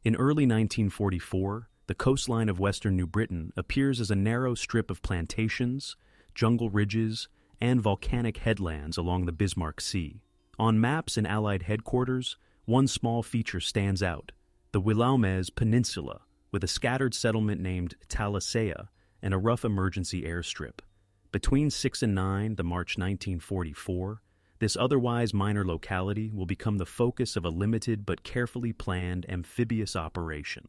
In early 1944, the coastline of western New Britain appears as a narrow strip of plantations, jungle ridges, and volcanic headlands along the Bismarck Sea. On maps in Allied headquarters, one small feature stands out: the Wilhelmez Peninsula, with a scattered settlement named Talasea and a rough emergency airstrip. Between 6 and 9, the March 1944, this otherwise minor locality will become the focus of a limited but carefully planned amphibious operation.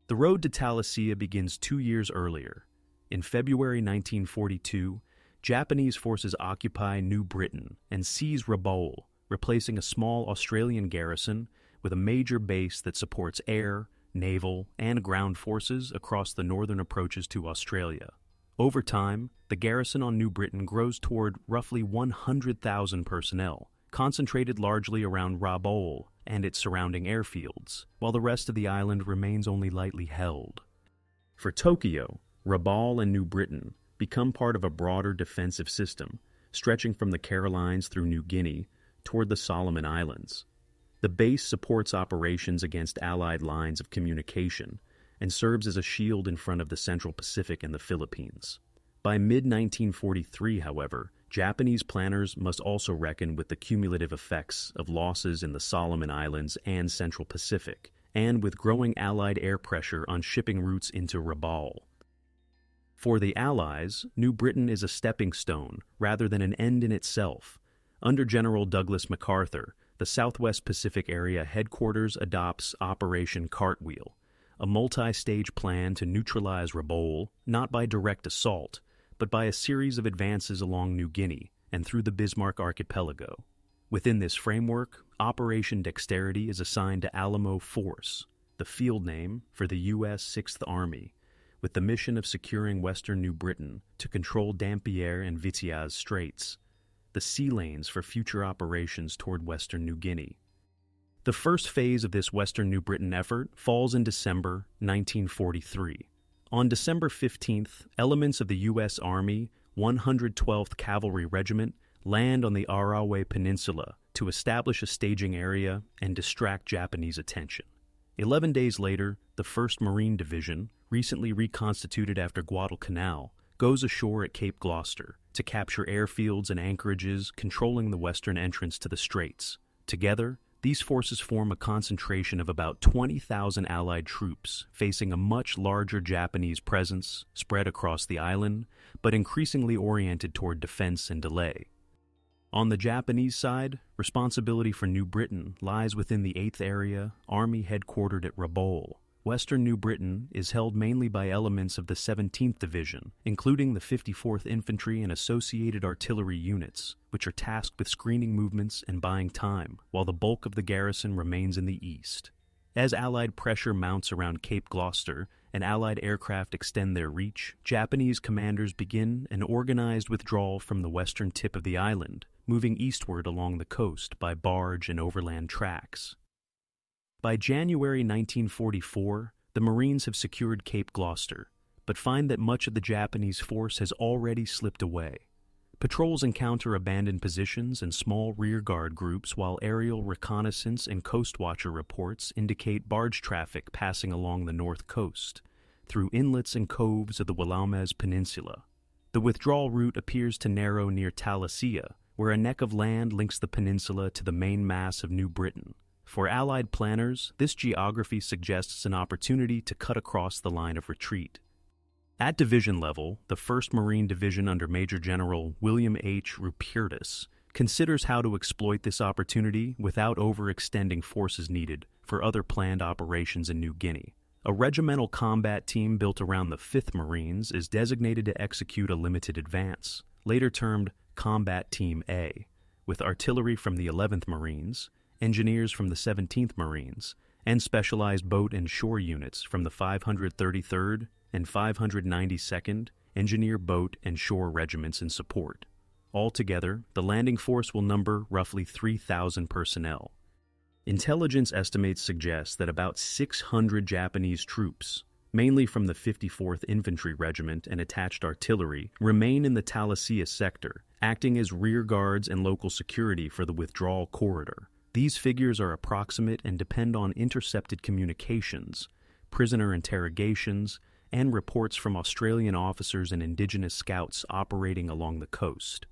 The road to Talasea begins 2 years earlier. In February 1942, Japanese forces occupy New Britain and seize Rabaul, replacing a small Australian garrison with a major base that supports air, naval, and ground forces across the northern approaches to Australia. Over time, the garrison on New Britain grows toward roughly 100,000 personnel, concentrated largely around Rabaul and its surrounding airfields, while the rest of the island remains only lightly held. For Tokyo, Rabaul and New Britain become part of a broader defensive system, stretching from the Carolines through New Guinea toward the Solomon Islands. The base supports operations against Allied lines of communication and serves as a shield in front of the Central Pacific and the Philippines. By mid-1943, however, Japanese planners must also reckon with the cumulative effects of losses in the Solomon Islands and Central Pacific, and with growing Allied air pressure on shipping routes into Rabaul. For the Allies, New Britain is a stepping stone rather than an end in itself. Under General Douglas MacArthur, the Southwest Pacific Area Headquarters adopts Operation Cartwheel, a multi-stage plan to neutralize Rabaul, not by direct assault, but by a series of advances along New Guinea and through the Bismarck Archipelago. Within this framework, Operation Dexterity is assigned to Alamo Force, the field name for the U.S. Sixth Army, with the mission of securing western New Britain to control Dampier and Vitiaz Straits, the sea lanes for future operations toward western New Guinea. The first phase of this western New Britain effort falls in December 1943. On December 15th, elements of the U.S. Army 112th Cavalry Regiment land on the Arawa Peninsula to establish a staging area and distract Japanese attention. 11 days later, the 1st Marine Division, recently reconstituted after Guadalcanal, goes ashore at Cape Gloucester to capture airfields and anchorages controlling the western entrance to the straits. Together, these forces form a concentration of about 20,000 Allied troops facing a much larger Japanese presence spread across the island, but increasingly oriented toward defense and delay. On the Japanese side, responsibility for New Britain lies within the 8th Area, Army headquartered at Rabaul. Western New Britain is held mainly by elements of the 17th Division, including the 54th Infantry and associated artillery units, which are tasked with screening movements and buying time, while the bulk of the garrison remains in the east. As Allied pressure mounts around Cape Gloucester and Allied aircraft extend their reach, Japanese commanders begin an organized withdrawal from the western tip of the island, moving eastward along the coast by barge and overland tracks. By January 1944, the Marines have secured Cape Gloucester, but find that much of the Japanese force has already slipped away. Patrols encounter abandoned positions and small rearguard groups, while aerial reconnaissance and Coast Watcher reports indicate barge traffic passing along the north coast, through inlets and coves of the Wilhelmez Peninsula. The withdrawal route appears to narrow near Talasea, where a neck of land links the peninsula to the main mass of New Britain. For Allied planners, this geography suggests an opportunity to cut across the line of retreat. At division level, the 1st Marine Division under Major General William H. Rupertus considers how to exploit this opportunity without overextending forces needed for other planned operations in New Guinea. A regimental combat team built around the 5th Marines is designated to execute a limited advance, later termed Combat Team A, with artillery from the 11th Marines, engineers from the 17th Marines, and specialized boat and shore units from the 533rd and 592nd Engineer Boat and Shore Regiments in support. Altogether, the landing force will number roughly 3,000 personnel. Intelligence estimates suggest that about 600 Japanese troops, mainly from the 54th Infantry Regiment and attached artillery, remain in the Talasea sector, acting as rear guards and local security for the withdrawal corridor. These figures are approximate and depend on intercepted communications, prisoner interrogations, and reports from Australian officers and Indigenous scouts operating along the coast.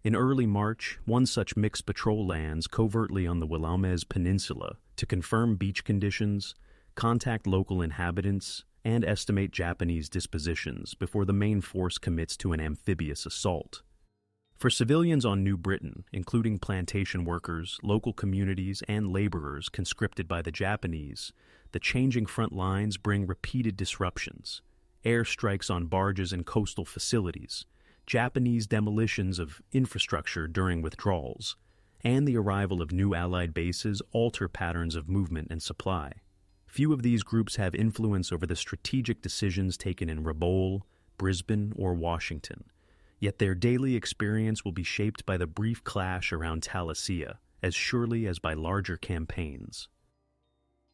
In early March, one such mixed patrol lands covertly on the Willamette Peninsula to confirm beach conditions, contact local inhabitants, and estimate Japanese dispositions before the main force commits to an amphibious assault. For civilians on New Britain, including plantation workers, local communities, and laborers conscripted by the Japanese, the changing front lines bring repeated disruptions: airstrikes on barges and coastal facilities, Japanese demolitions of infrastructure during withdrawals, and the arrival of new Allied bases alter patterns of movement and supply. Few of these groups have influence over the strategic decisions taken in Rabaul, Brisbane, or Washington, yet their daily experience will be shaped by the brief clash around Talasea as surely as by larger campaigns.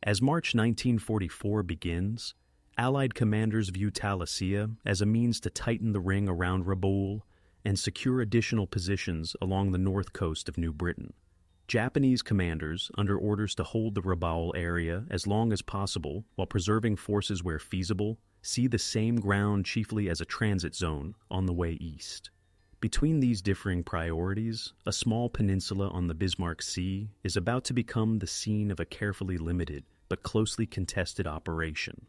As March 1944 begins, Allied commanders view Talasea as a means to tighten the ring around Rabaul and secure additional positions along the north coast of New Britain. Japanese commanders, under orders to hold the Rabaul area as long as possible while preserving forces where feasible, see the same ground chiefly as a transit zone on the way east. Between these differing priorities, a small peninsula on the Bismarck Sea is about to become the scene of a carefully limited but closely contested operation.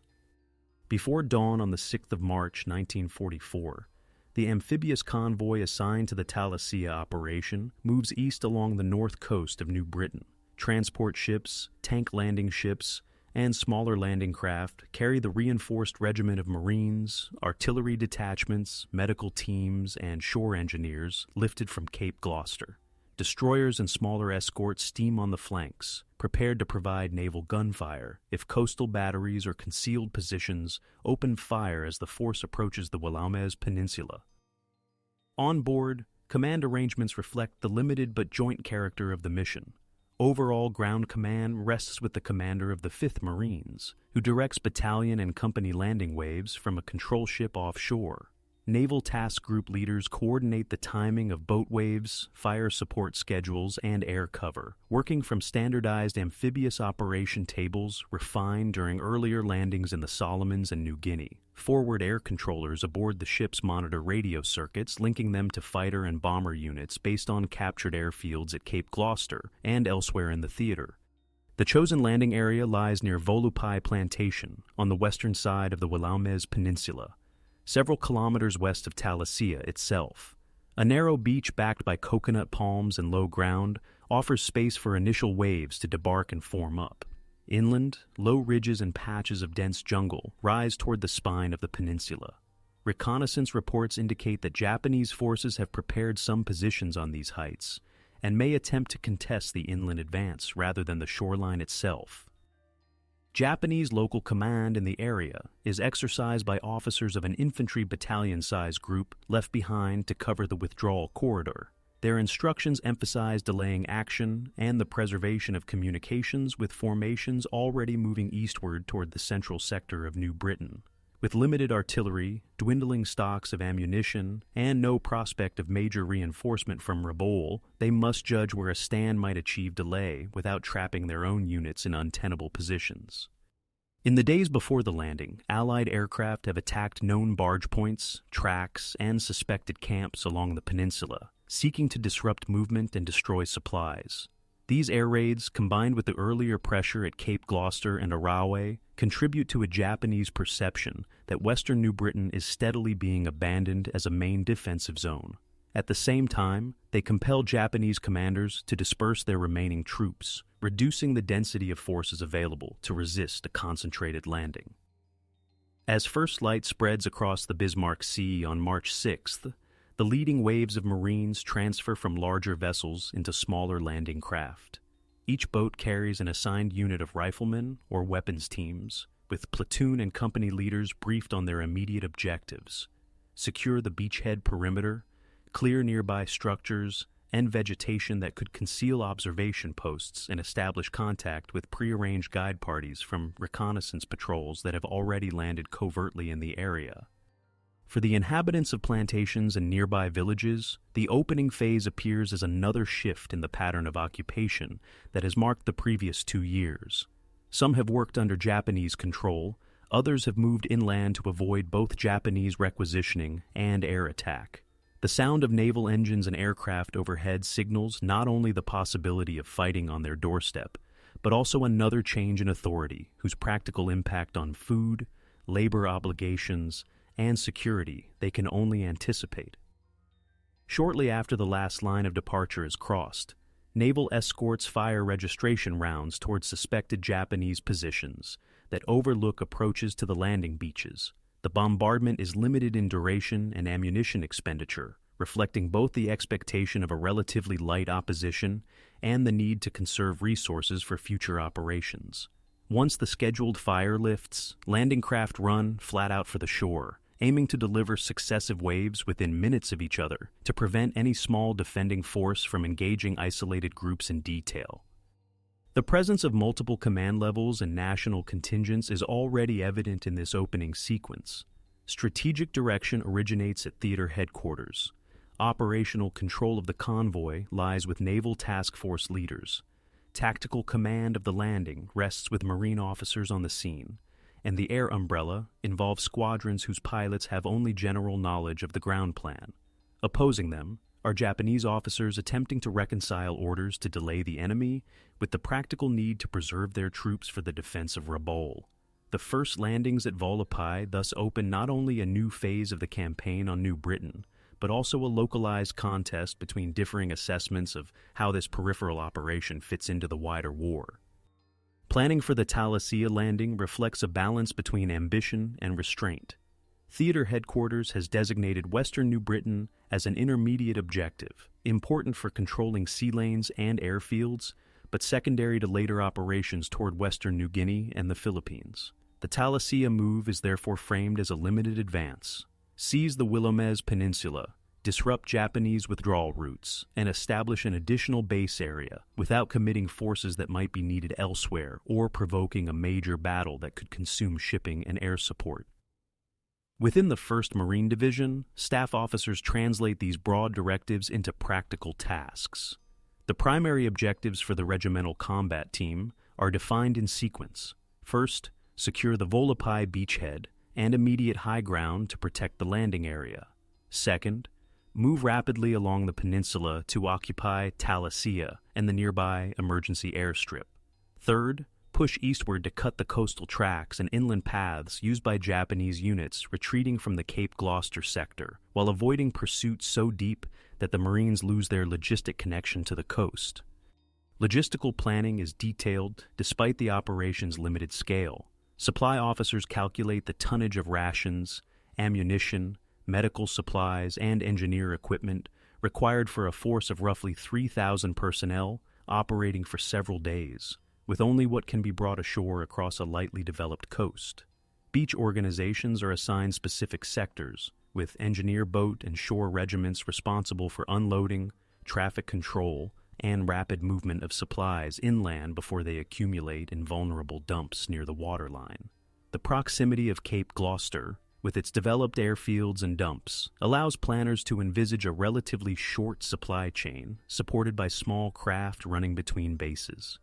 Before dawn on the 6th of March 1944, the amphibious convoy assigned to the Talasea operation moves east along the north coast of New Britain. Transport ships, tank landing ships, and smaller landing craft carry the reinforced regiment of Marines, artillery detachments, medical teams, and shore engineers lifted from Cape Gloucester. Destroyers and smaller escorts steam on the flanks, prepared to provide naval gunfire if coastal batteries or concealed positions open fire as the force approaches the Willamette Peninsula. On board, command arrangements reflect the limited but joint character of the mission. Overall ground command rests with the commander of the 5th Marines, who directs battalion and company landing waves from a control ship offshore. Naval task group leaders coordinate the timing of boat waves, fire support schedules, and air cover, working from standardized amphibious operation tables refined during earlier landings in the Solomons and New Guinea. Forward air controllers aboard the ships monitor radio circuits linking them to fighter and bomber units based on captured airfields at Cape Gloucester and elsewhere in the theater. The chosen landing area lies near Volupai Plantation on the western side of the Willamette Peninsula, several kilometers west of Talasea itself. A narrow beach backed by coconut palms and low ground offers space for initial waves to debark and form up. Inland, low ridges and patches of dense jungle rise toward the spine of the peninsula. Reconnaissance reports indicate that Japanese forces have prepared some positions on these heights and may attempt to contest the inland advance rather than the shoreline itself. Japanese local command in the area is exercised by officers of an infantry battalion-sized group left behind to cover the withdrawal corridor. Their instructions emphasize delaying action and the preservation of communications with formations already moving eastward toward the central sector of New Britain. With limited artillery, dwindling stocks of ammunition, and no prospect of major reinforcement from Rabaul, they must judge where a stand might achieve delay without trapping their own units in untenable positions. In the days before the landing, Allied aircraft have attacked known barge points, tracks, and suspected camps along the peninsula, seeking to disrupt movement and destroy supplies. These air raids, combined with the earlier pressure at Cape Gloucester and Rabaul, contribute to a Japanese perception that western New Britain is steadily being abandoned as a main defensive zone. At the same time, they compel Japanese commanders to disperse their remaining troops, reducing the density of forces available to resist a concentrated landing. As first light spreads across the Bismarck Sea on March 6th, the leading waves of Marines transfer from larger vessels into smaller landing craft. Each boat carries an assigned unit of riflemen or weapons teams, with platoon and company leaders briefed on their immediate objectives: secure the beachhead perimeter, clear nearby structures and vegetation that could conceal observation posts and establish contact with prearranged guide parties from reconnaissance patrols that have already landed covertly in the area. For the inhabitants of plantations and nearby villages, the opening phase appears as another shift in the pattern of occupation that has marked the previous 2 years. Some have worked under Japanese control, others have moved inland to avoid both Japanese requisitioning and air attack. The sound of naval engines and aircraft overhead signals not only the possibility of fighting on their doorstep, but also another change in authority whose practical impact on food, labor obligations, and security they can only anticipate. Shortly after the last line of departure is crossed, naval escorts fire registration rounds towards suspected Japanese positions that overlook approaches to the landing beaches. The bombardment is limited in duration and ammunition expenditure, reflecting both the expectation of a relatively light opposition and the need to conserve resources for future operations. Once the scheduled fire lifts, landing craft run flat out for the shore, aiming to deliver successive waves within minutes of each other to prevent any small defending force from engaging isolated groups in detail. The presence of multiple command levels and national contingents is already evident in this opening sequence. Strategic direction originates at theater headquarters. Operational control of the convoy lies with Naval Task Force leaders. Tactical command of the landing rests with Marine officers on the scene, and the air umbrella involves squadrons whose pilots have only general knowledge of the ground plan. Opposing them are Japanese officers attempting to reconcile orders to delay the enemy with the practical need to preserve their troops for the defense of Rabaul. The first landings at Volapai thus open not only a new phase of the campaign on New Britain, but also a localized contest between differing assessments of how this peripheral operation fits into the wider war. Planning for the Talasea landing reflects a balance between ambition and restraint. Theater headquarters has designated Western New Britain as an intermediate objective, important for controlling sea lanes and airfields, but secondary to later operations toward Western New Guinea and the Philippines. The Talasea move is therefore framed as a limited advance. Seize the Willemez Peninsula, disrupt Japanese withdrawal routes, and establish an additional base area without committing forces that might be needed elsewhere or provoking a major battle that could consume shipping and air support. Within the 1st Marine Division, staff officers translate these broad directives into practical tasks. The primary objectives for the regimental combat team are defined in sequence. First, secure the Volapai beachhead and immediate high ground to protect the landing area. Second, move rapidly along the peninsula to occupy Talasea and the nearby emergency airstrip. Third, push eastward to cut the coastal tracks and inland paths used by Japanese units retreating from the Cape Gloucester sector, while avoiding pursuit so deep that the Marines lose their logistic connection to the coast. Logistical planning is detailed despite the operation's limited scale. Supply officers calculate the tonnage of rations, ammunition, medical supplies, and engineer equipment required for a force of roughly 3,000 personnel operating for several days, with only what can be brought ashore across a lightly developed coast. Beach organizations are assigned specific sectors, with engineer boat and shore regiments responsible for unloading, traffic control, and rapid movement of supplies inland before they accumulate in vulnerable dumps near the waterline. The proximity of Cape Gloucester, with its developed airfields and dumps, allows planners to envisage a relatively short supply chain supported by small craft running between bases.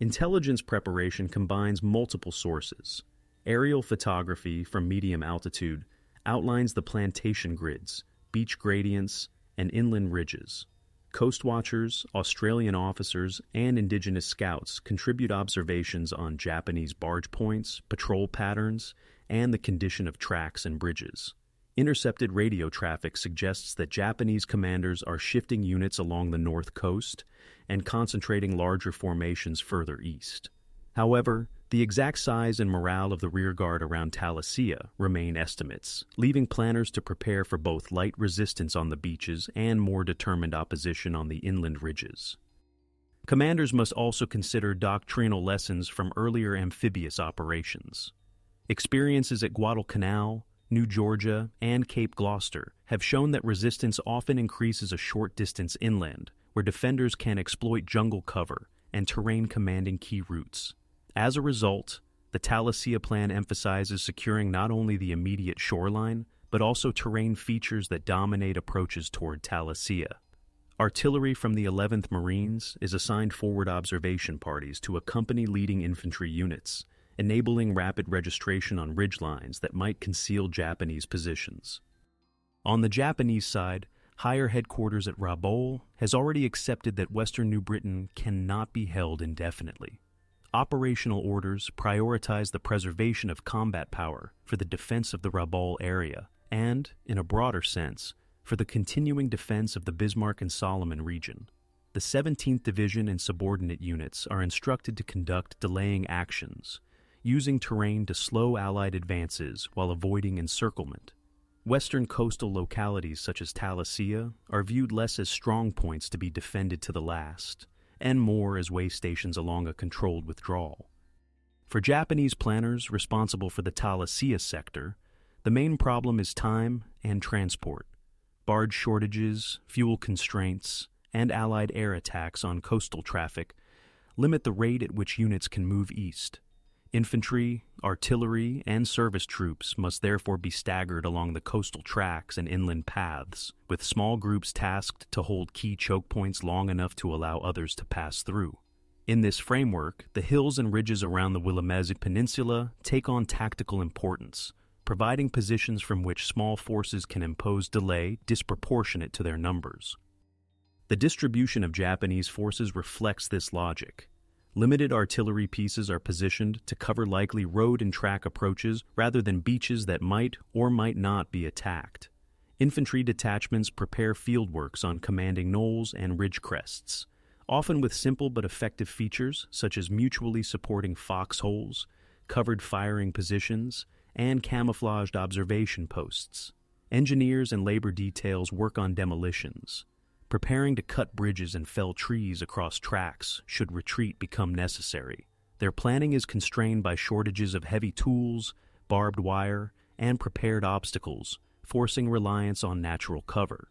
Intelligence preparation combines multiple sources. Aerial photography from medium altitude outlines the plantation grids, beach gradients, and inland ridges. Coast watchers, Australian officers, and indigenous scouts contribute observations on Japanese barge points, patrol patterns, and the condition of tracks and bridges. Intercepted radio traffic suggests that Japanese commanders are shifting units along the north coast and concentrating larger formations further east. However, the exact size and morale of the rearguard around Talasea remain estimates, leaving planners to prepare for both light resistance on the beaches and more determined opposition on the inland ridges. Commanders must also consider doctrinal lessons from earlier amphibious operations. Experiences at Guadalcanal, New Georgia, and Cape Gloucester have shown that resistance often increases a short distance inland, where defenders can exploit jungle cover and terrain commanding key routes. As a result, the Talasea plan emphasizes securing not only the immediate shoreline, but also terrain features that dominate approaches toward Talasea. Artillery from the 11th Marines is assigned forward observation parties to accompany leading infantry units, enabling rapid registration on ridgelines that might conceal Japanese positions. On the Japanese side, Higher Headquarters at Rabaul has already accepted that Western New Britain cannot be held indefinitely. Operational orders prioritize the preservation of combat power for the defense of the Rabaul area and, in a broader sense, for the continuing defense of the Bismarck and Solomon region. The 17th Division and subordinate units are instructed to conduct delaying actions, using terrain to slow Allied advances while avoiding encirclement. Western coastal localities such as Talasea are viewed less as strong points to be defended to the last, and more as way stations along a controlled withdrawal. For Japanese planners responsible for the Talasea sector, the main problem is time and transport. Barge shortages, fuel constraints, and Allied air attacks on coastal traffic limit the rate at which units can move east. Infantry, artillery, and service troops must therefore be staggered along the coastal tracks and inland paths, with small groups tasked to hold key choke points long enough to allow others to pass through. In this framework, the hills and ridges around the Willamette Peninsula take on tactical importance, providing positions from which small forces can impose delay disproportionate to their numbers. The distribution of Japanese forces reflects this logic. Limited artillery pieces are positioned to cover likely road and track approaches rather than beaches that might or might not be attacked. Infantry detachments prepare fieldworks on commanding knolls and ridge crests, often with simple but effective features such as mutually supporting foxholes, covered firing positions, and camouflaged observation posts. Engineers and labor details work on demolitions, preparing to cut bridges and fell trees across tracks should retreat become necessary. Their planning is constrained by shortages of heavy tools, barbed wire, and prepared obstacles, forcing reliance on natural cover.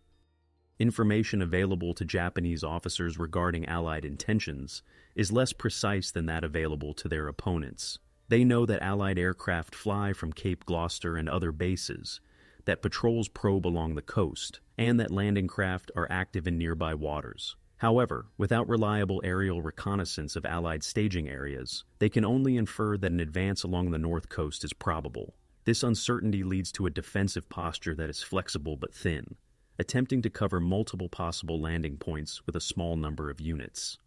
Information available to Japanese officers regarding Allied intentions is less precise than that available to their opponents. They know that Allied aircraft fly from Cape Gloucester and other bases, that patrols probe along the coast, and that landing craft are active in nearby waters. However, without reliable aerial reconnaissance of Allied staging areas, they can only infer that an advance along the north coast is probable. This uncertainty leads to a defensive posture that is flexible but thin, attempting to cover multiple possible landing points with a small number of units.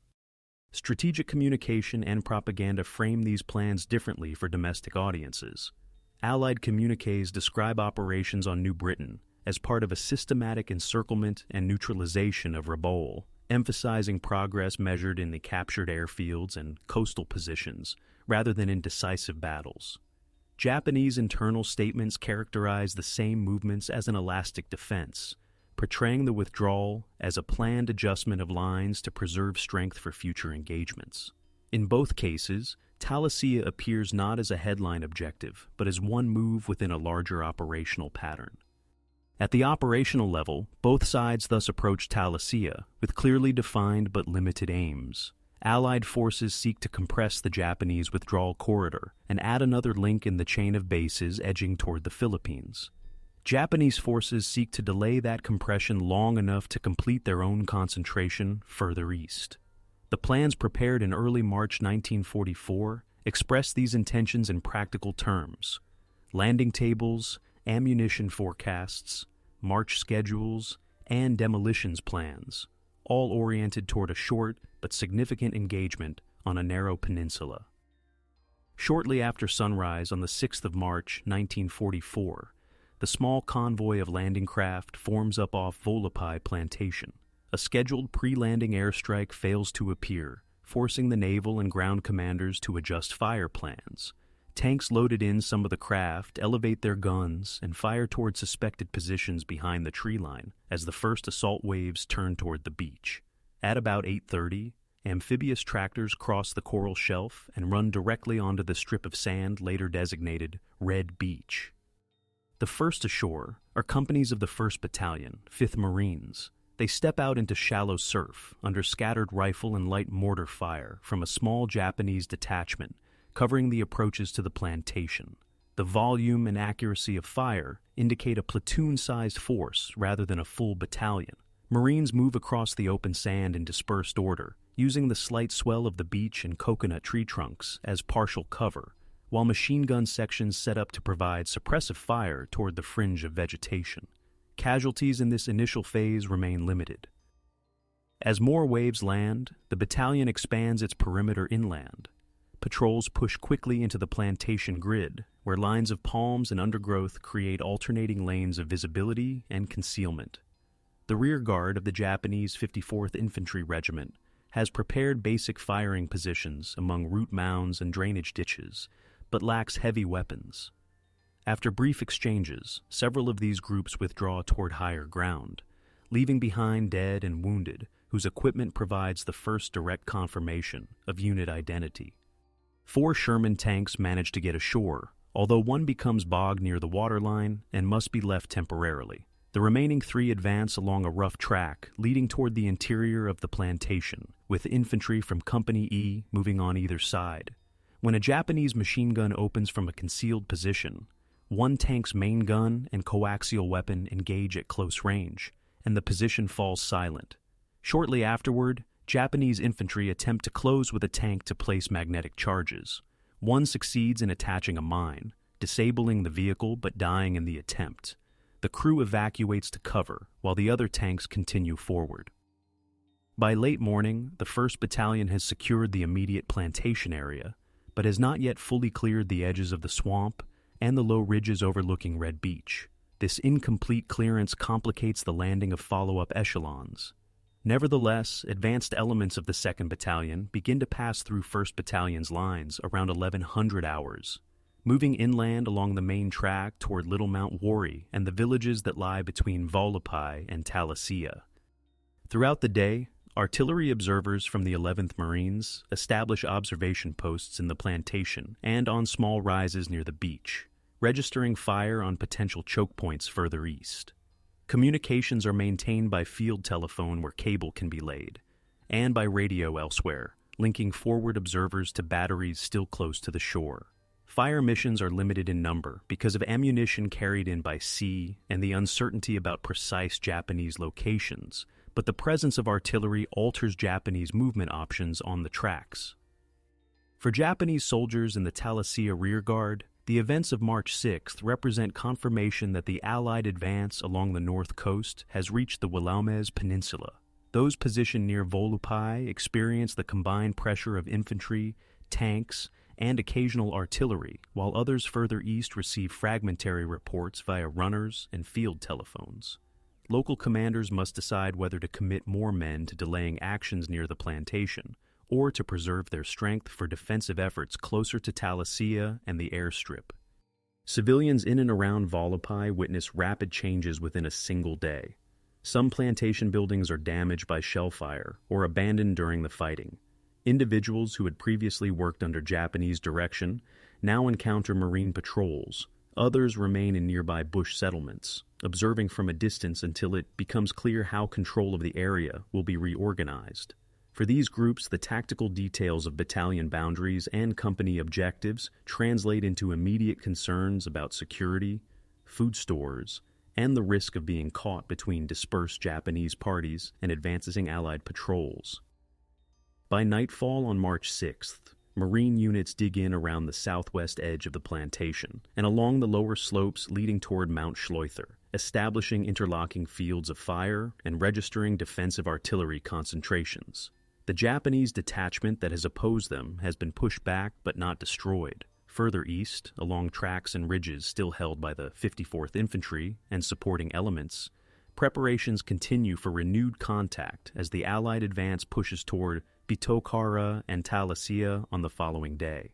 Strategic communication and propaganda frame these plans differently for domestic audiences. Allied communiques describe operations on New Britain as part of a systematic encirclement and neutralization of Rabaul, emphasizing progress measured in the captured airfields and coastal positions rather than in decisive battles. Japanese internal statements characterize the same movements as an elastic defense, portraying the withdrawal as a planned adjustment of lines to preserve strength for future engagements. In both cases, Talasea appears not as a headline objective, but as one move within a larger operational pattern. At the operational level, both sides thus approach Talasea with clearly defined but limited aims. Allied forces seek to compress the Japanese withdrawal corridor and add another link in the chain of bases edging toward the Philippines. Japanese forces seek to delay that compression long enough to complete their own concentration further east. The plans prepared in early March 1944 express these intentions in practical terms: landing tables, ammunition forecasts, march schedules, and demolitions plans, all oriented toward a short but significant engagement on a narrow peninsula. Shortly after sunrise on the 6th of March 1944, the small convoy of landing craft forms up off Volapai Plantation. A scheduled pre-landing airstrike fails to appear, forcing the naval and ground commanders to adjust fire plans. Tanks loaded in some of the craft elevate their guns and fire toward suspected positions behind the tree line as the first assault waves turn toward the beach. At about 8:30, amphibious tractors cross the coral shelf and run directly onto the strip of sand later designated Red Beach. The first ashore are companies of the 1st Battalion, 5th Marines. They step out into shallow surf under scattered rifle and light mortar fire from a small Japanese detachment covering the approaches to the plantation. The volume and accuracy of fire indicate a platoon-sized force rather than a full battalion. Marines move across the open sand in dispersed order, using the slight swell of the beach and coconut tree trunks as partial cover, while machine gun sections set up to provide suppressive fire toward the fringe of vegetation. Casualties in this initial phase remain limited. As more waves land, the battalion expands its perimeter inland. Patrols push quickly into the plantation grid, where lines of palms and undergrowth create alternating lanes of visibility and concealment. The rear guard of the Japanese 54th Infantry Regiment has prepared basic firing positions among root mounds and drainage ditches, but lacks heavy weapons. After brief exchanges, several of these groups withdraw toward higher ground, leaving behind dead and wounded whose equipment provides the first direct confirmation of unit identity. 4 Sherman tanks manage to get ashore, although one becomes bogged near the waterline and must be left temporarily. The remaining 3 advance along a rough track leading toward the interior of the plantation, with infantry from Company E moving on either side. When a Japanese machine gun opens from a concealed position, one tank's main gun and coaxial weapon engage at close range, and the position falls silent. Shortly afterward, Japanese infantry attempt to close with a tank to place magnetic charges. One succeeds in attaching a mine, disabling the vehicle but dying in the attempt. The crew evacuates to cover, while the other tanks continue forward. By late morning, the 1st Battalion has secured the immediate plantation area, but has not yet fully cleared the edges of the swamp and the low ridges overlooking Red Beach. This incomplete clearance complicates the landing of follow-up echelons. Nevertheless, advanced elements of the 2nd Battalion begin to pass through 1st Battalion's lines around 1100 hours, moving inland along the main track toward Little Mount Worry and the villages that lie between Volapai and Talasea. Throughout the day, artillery observers from the 11th Marines establish observation posts in the plantation and on small rises near the beach, registering fire on potential choke points further east. Communications are maintained by field telephone where cable can be laid, and by radio elsewhere, linking forward observers to batteries still close to the shore. Fire missions are limited in number because of ammunition carried in by sea and the uncertainty about precise Japanese locations, but the presence of artillery alters Japanese movement options on the tracks. For Japanese soldiers in the Talasea rearguard, the events of March 6th represent confirmation that the Allied advance along the north coast has reached the Willamette Peninsula. Those positioned near Volupai experience the combined pressure of infantry, tanks, and occasional artillery, while others further east receive fragmentary reports via runners and field telephones. Local commanders must decide whether to commit more men to delaying actions near the plantation, or to preserve their strength for defensive efforts closer to Talasea and the airstrip. Civilians in and around Volapai witness rapid changes within a single day. Some plantation buildings are damaged by shell fire or abandoned during the fighting. Individuals who had previously worked under Japanese direction now encounter Marine patrols. Others remain in nearby bush settlements, observing from a distance until it becomes clear how control of the area will be reorganized. For these groups, the tactical details of battalion boundaries and company objectives translate into immediate concerns about security, food stores, and the risk of being caught between dispersed Japanese parties and advancing Allied patrols. By nightfall on March 6th, Marine units dig in around the southwest edge of the plantation and along the lower slopes leading toward Mount Schleuther, establishing interlocking fields of fire and registering defensive artillery concentrations. The Japanese detachment that has opposed them has been pushed back but not destroyed. Further east, along tracks and ridges still held by the 54th Infantry and supporting elements, preparations continue for renewed contact as the Allied advance pushes toward Bitokara and Talasea on the following day.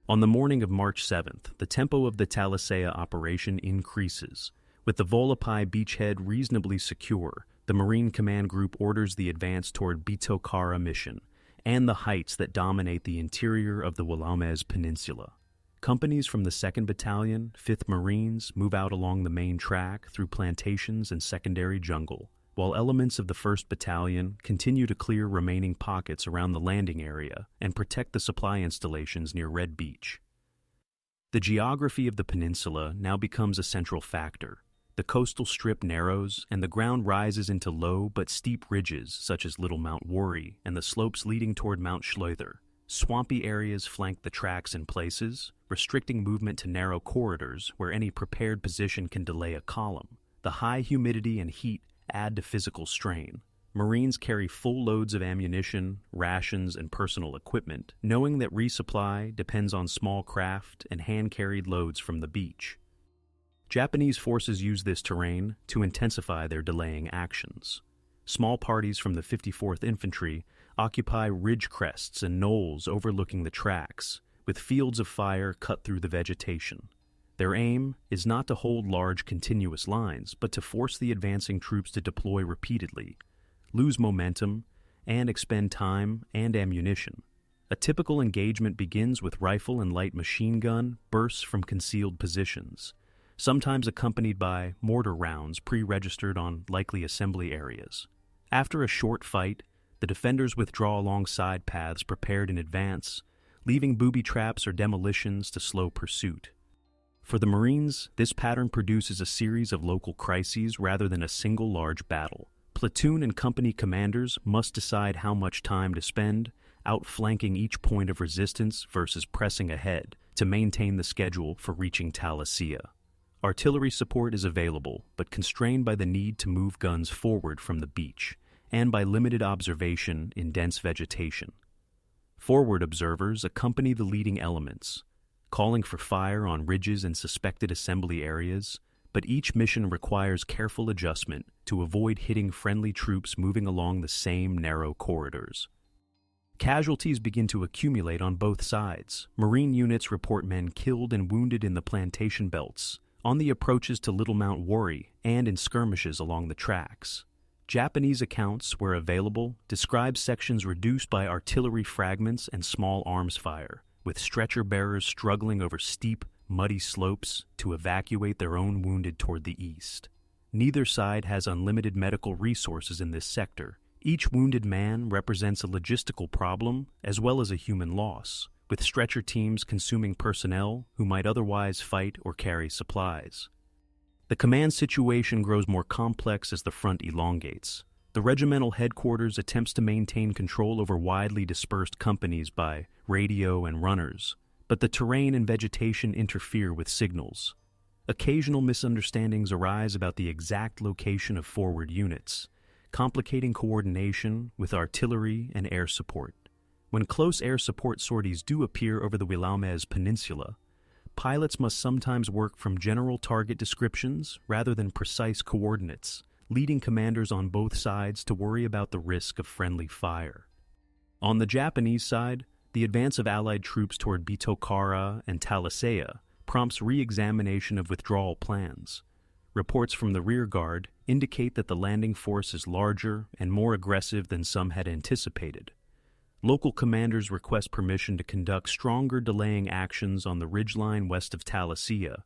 On the morning of March 7th, the tempo of the Talasea operation increases. With the Volapai beachhead reasonably secure, the Marine Command Group orders the advance toward Bitokara Mission and the heights that dominate the interior of the Willamette Peninsula. Companies from the 2nd Battalion, 5th Marines move out along the main track through plantations and secondary jungle, while elements of the 1st Battalion continue to clear remaining pockets around the landing area and protect the supply installations near Red Beach. The geography of the peninsula now becomes a central factor. The coastal strip narrows, and the ground rises into low but steep ridges such as Little Mount Worry and the slopes leading toward Mount Schleuther. Swampy areas flank the tracks in places, restricting movement to narrow corridors where any prepared position can delay a column. The high humidity and heat add to physical strain. Marines carry full loads of ammunition, rations, and personal equipment, knowing that resupply depends on small craft and hand-carried loads from the beach. Japanese forces use this terrain to intensify their delaying actions. Small parties from the 54th Infantry occupy ridge crests and knolls overlooking the tracks, with fields of fire cut through the vegetation. Their aim is not to hold large continuous lines, but to force the advancing troops to deploy repeatedly, lose momentum, and expend time and ammunition. A typical engagement begins with rifle and light machine gun bursts from concealed positions, sometimes accompanied by mortar rounds pre-registered on likely assembly areas. After a short fight, the defenders withdraw along side paths prepared in advance, leaving booby traps or demolitions to slow pursuit. For the Marines, this pattern produces a series of local crises rather than a single large battle. Platoon and company commanders must decide how much time to spend outflanking each point of resistance versus pressing ahead to maintain the schedule for reaching Talasea. Artillery support is available, but constrained by the need to move guns forward from the beach and by limited observation in dense vegetation. Forward observers accompany the leading elements, calling for fire on ridges and suspected assembly areas, but each mission requires careful adjustment to avoid hitting friendly troops moving along the same narrow corridors. Casualties begin to accumulate on both sides. Marine units report men killed and wounded in the plantation belts, on the approaches to Little Mount Worry, and in skirmishes along the tracks. Japanese accounts, where available, describe sections reduced by artillery fragments and small arms fire, with stretcher bearers struggling over steep, muddy slopes to evacuate their own wounded toward the east. Neither side has unlimited medical resources in this sector. Each wounded man represents a logistical problem as well as a human loss, with stretcher teams consuming personnel who might otherwise fight or carry supplies. The command situation grows more complex as the front elongates. The regimental headquarters attempts to maintain control over widely dispersed companies by radio and runners, but the terrain and vegetation interfere with signals. Occasional misunderstandings arise about the exact location of forward units, complicating coordination with artillery and air support. When close air support sorties do appear over the Willamette Peninsula, pilots must sometimes work from general target descriptions rather than precise coordinates, leading commanders on both sides to worry about the risk of friendly fire. On the Japanese side, the advance of Allied troops toward Bitokara and Talasea prompts re-examination of withdrawal plans. Reports from the rear guard indicate that the landing force is larger and more aggressive than some had anticipated. Local commanders request permission to conduct stronger delaying actions on the ridgeline west of Talasea,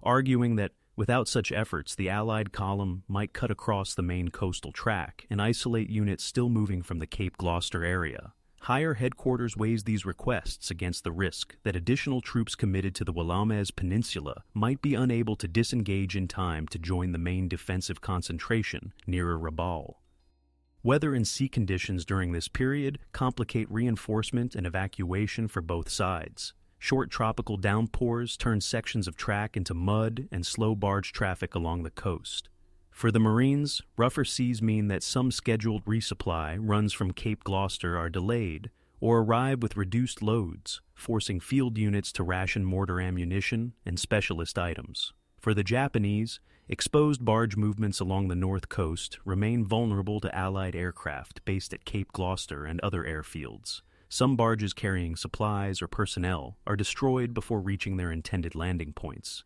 arguing that without such efforts, the Allied column might cut across the main coastal track and isolate units still moving from the Cape Gloucester area. Higher headquarters weighs these requests against the risk that additional troops committed to the Willamette Peninsula might be unable to disengage in time to join the main defensive concentration nearer Rabaul. Weather and sea conditions during this period complicate reinforcement and evacuation for both sides. Short tropical downpours turn sections of track into mud and slow barge traffic along the coast. For the Marines, rougher seas mean that some scheduled resupply runs from Cape Gloucester are delayed or arrive with reduced loads, forcing field units to ration mortar ammunition and specialist items. For the Japanese, exposed barge movements along the north coast remain vulnerable to Allied aircraft based at Cape Gloucester and other airfields. Some barges carrying supplies or personnel are destroyed before reaching their intended landing points.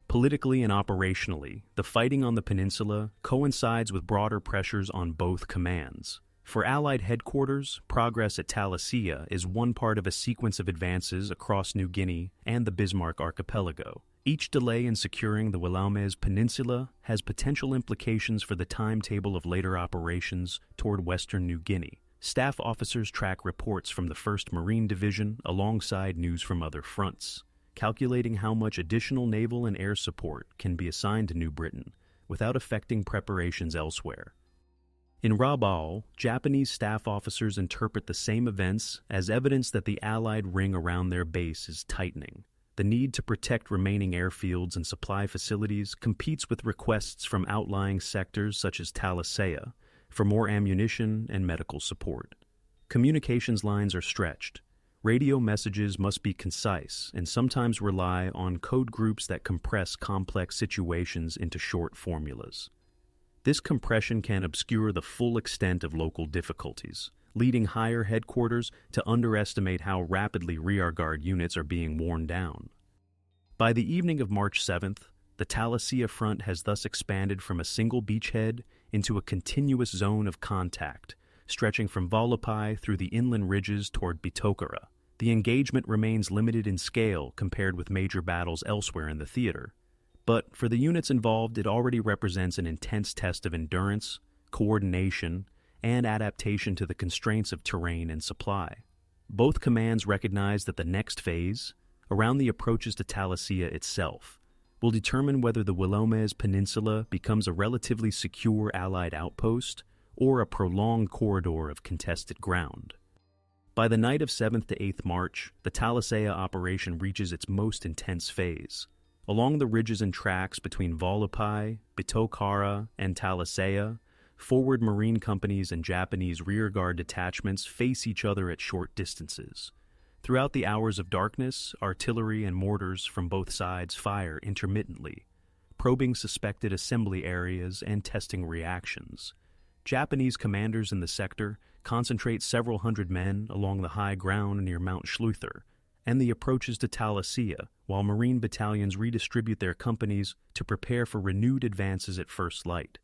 Politically and operationally, the fighting on the peninsula coincides with broader pressures on both commands. For Allied headquarters, progress at Talasea is one part of a sequence of advances across New Guinea and the Bismarck Archipelago. Each delay in securing the Willamette Peninsula has potential implications for the timetable of later operations toward western New Guinea. Staff officers track reports from the 1st Marine Division alongside news from other fronts. calculating how much additional naval and air support can be assigned to New Britain without affecting preparations elsewhere. In Rabaul, Japanese staff officers interpret the same events as evidence that the Allied ring around their base is tightening. The need to protect remaining airfields and supply facilities competes with requests from outlying sectors such as Talasea for more ammunition and medical support. Communications lines are stretched. Radio messages must be concise and sometimes rely on code groups that compress complex situations into short formulas. This compression can obscure the full extent of local difficulties, leading higher headquarters to underestimate how rapidly rearguard units are being worn down. By the evening of March 7th, the Talasea front has thus expanded from a single beachhead into a continuous zone of contact, stretching from Volapai through the inland ridges toward Bitokara. The engagement remains limited in scale compared with major battles elsewhere in the theater, but for the units involved, it already represents an intense test of endurance, coordination, and adaptation to the constraints of terrain and supply. Both commands recognize that the next phase, around the approaches to Talasea itself, will determine whether the Willomes Peninsula becomes a relatively secure Allied outpost or a prolonged corridor of contested ground. By the night of 7th to 8th March, the Talasea operation reaches its most intense phase. Along the ridges and tracks between Volapai, Bitokara, and Talasea, forward Marine companies and Japanese rearguard detachments face each other at short distances. Throughout the hours of darkness, artillery and mortars from both sides fire intermittently, probing suspected assembly areas and testing reactions. Japanese commanders in the sector concentrate several hundred men along the high ground near Mount Schleuther and the approaches to Talasea, while Marine battalions redistribute their companies to prepare for renewed advances at first light.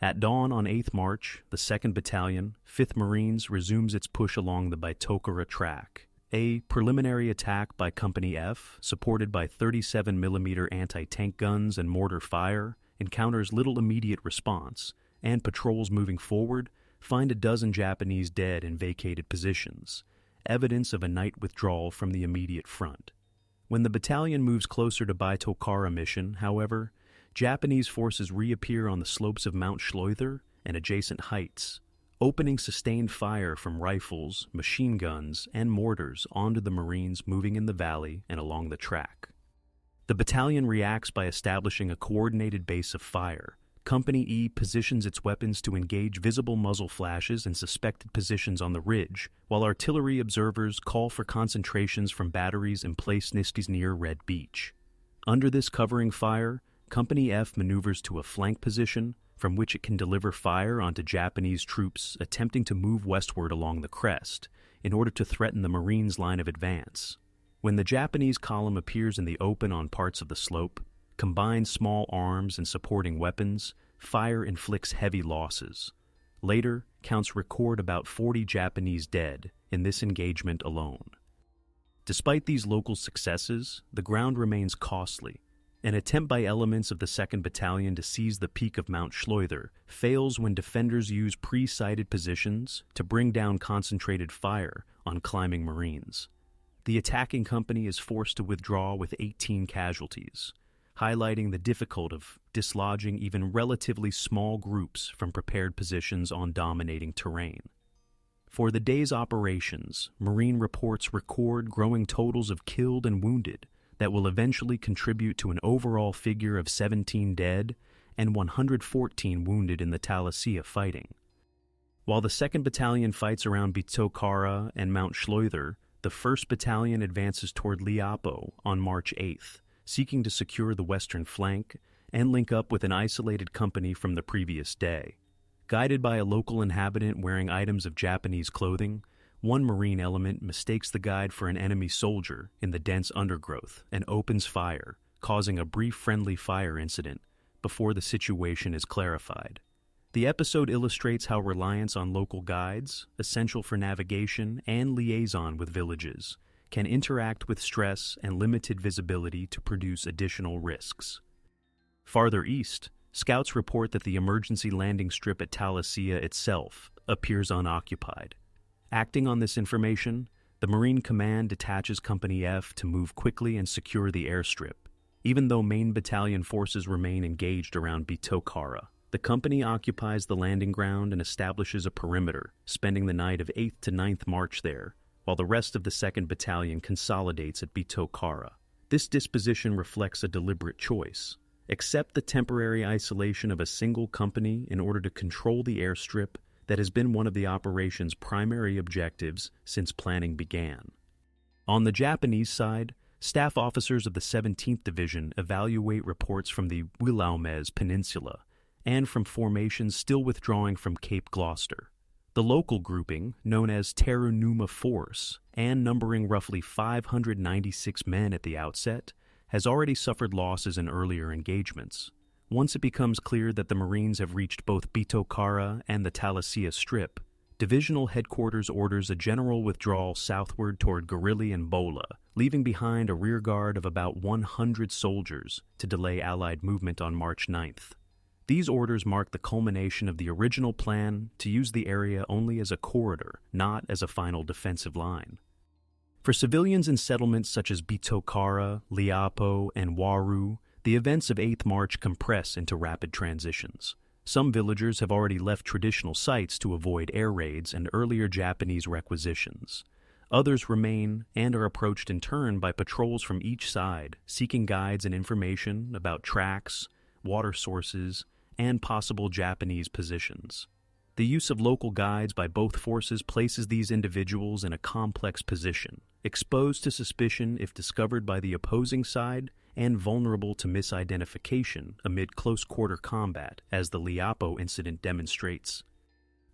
At dawn on 8th March, the 2nd Battalion, 5th Marines, resumes its push along the Bitokara track. A preliminary attack by Company F, supported by 37mm anti-tank guns and mortar fire, encounters little immediate response, and patrols moving forward find a dozen Japanese dead in vacated positions, evidence of a night withdrawal from the immediate front. When the battalion moves closer to Bitokara mission, however, Japanese forces reappear on the slopes of Mount Schleuther and adjacent heights, opening sustained fire from rifles, machine guns, and mortars onto the Marines moving in the valley and along the track. The battalion reacts by establishing a coordinated base of fire. Company E positions its weapons to engage visible muzzle flashes in suspected positions on the ridge, while artillery observers call for concentrations from batteries in place near Red Beach. Under this covering fire, Company F maneuvers to a flank position from which it can deliver fire onto Japanese troops attempting to move westward along the crest in order to threaten the Marines' line of advance. When the Japanese column appears in the open on parts of the slope, combined small arms and supporting weapons, fire inflicts heavy losses. Later, counts record about 40 Japanese dead in this engagement alone. Despite these local successes, the ground remains costly. An attempt by elements of the 2nd Battalion to seize the peak of Mount Schleuther fails when defenders use pre-sighted positions to bring down concentrated fire on climbing Marines. The attacking company is forced to withdraw with 18 casualties, highlighting the difficulty of dislodging even relatively small groups from prepared positions on dominating terrain. For the day's operations, Marine reports record growing totals of killed and wounded that will eventually contribute to an overall figure of 17 dead and 114 wounded in the Talasea fighting. While the 2nd Battalion fights around Bitokara and Mount Schleuther, the 1st Battalion advances toward Liapo on March 8th, seeking to secure the western flank and link up with an isolated company from the previous day. Guided by a local inhabitant wearing items of Japanese clothing, one Marine element mistakes the guide for an enemy soldier in the dense undergrowth and opens fire, causing a brief friendly fire incident before the situation is clarified. The episode illustrates how reliance on local guides, essential for navigation and liaison with villages, can interact with stress and limited visibility to produce additional risks. Farther east, scouts report that the emergency landing strip at Talasea itself appears unoccupied. Acting on this information, The Marine Command detaches Company F to move quickly and secure the airstrip, even though main battalion forces remain engaged around Bitokara. The company occupies the landing ground and establishes a perimeter, spending the night of 8th to 9th March there, while the rest of the 2nd Battalion consolidates at Bitokara. This disposition reflects a deliberate choice. Accept the temporary isolation of a single company in order to control the airstrip that has been one of the operation's primary objectives since planning began. On the Japanese side, staff officers of the 17th Division evaluate reports from the Wilhelmez Peninsula and from formations still withdrawing from Cape Gloucester. The local grouping, known as Terranuma Force, and numbering roughly 596 men at the outset, has already suffered losses in earlier engagements. Once it becomes clear that the Marines have reached both Bitokara and the Talasea Strip, Divisional Headquarters orders a general withdrawal southward toward Gorilli and Bola, leaving behind a rearguard of about 100 soldiers to delay Allied movement on March 9th. These orders mark the culmination of the original plan to use the area only as a corridor, not as a final defensive line. For civilians in settlements such as Bitokara, Liapo, and Waru, the events of 8th March compress into rapid transitions. Some villagers have already left traditional sites to avoid air raids and earlier Japanese requisitions. Others remain and are approached in turn by patrols from each side, seeking guides and information about tracks, water sources, and possible Japanese positions. The use of local guides by both forces places these individuals in a complex position, exposed to suspicion if discovered by the opposing side and vulnerable to misidentification amid close-quarter combat, as the Liapo incident demonstrates.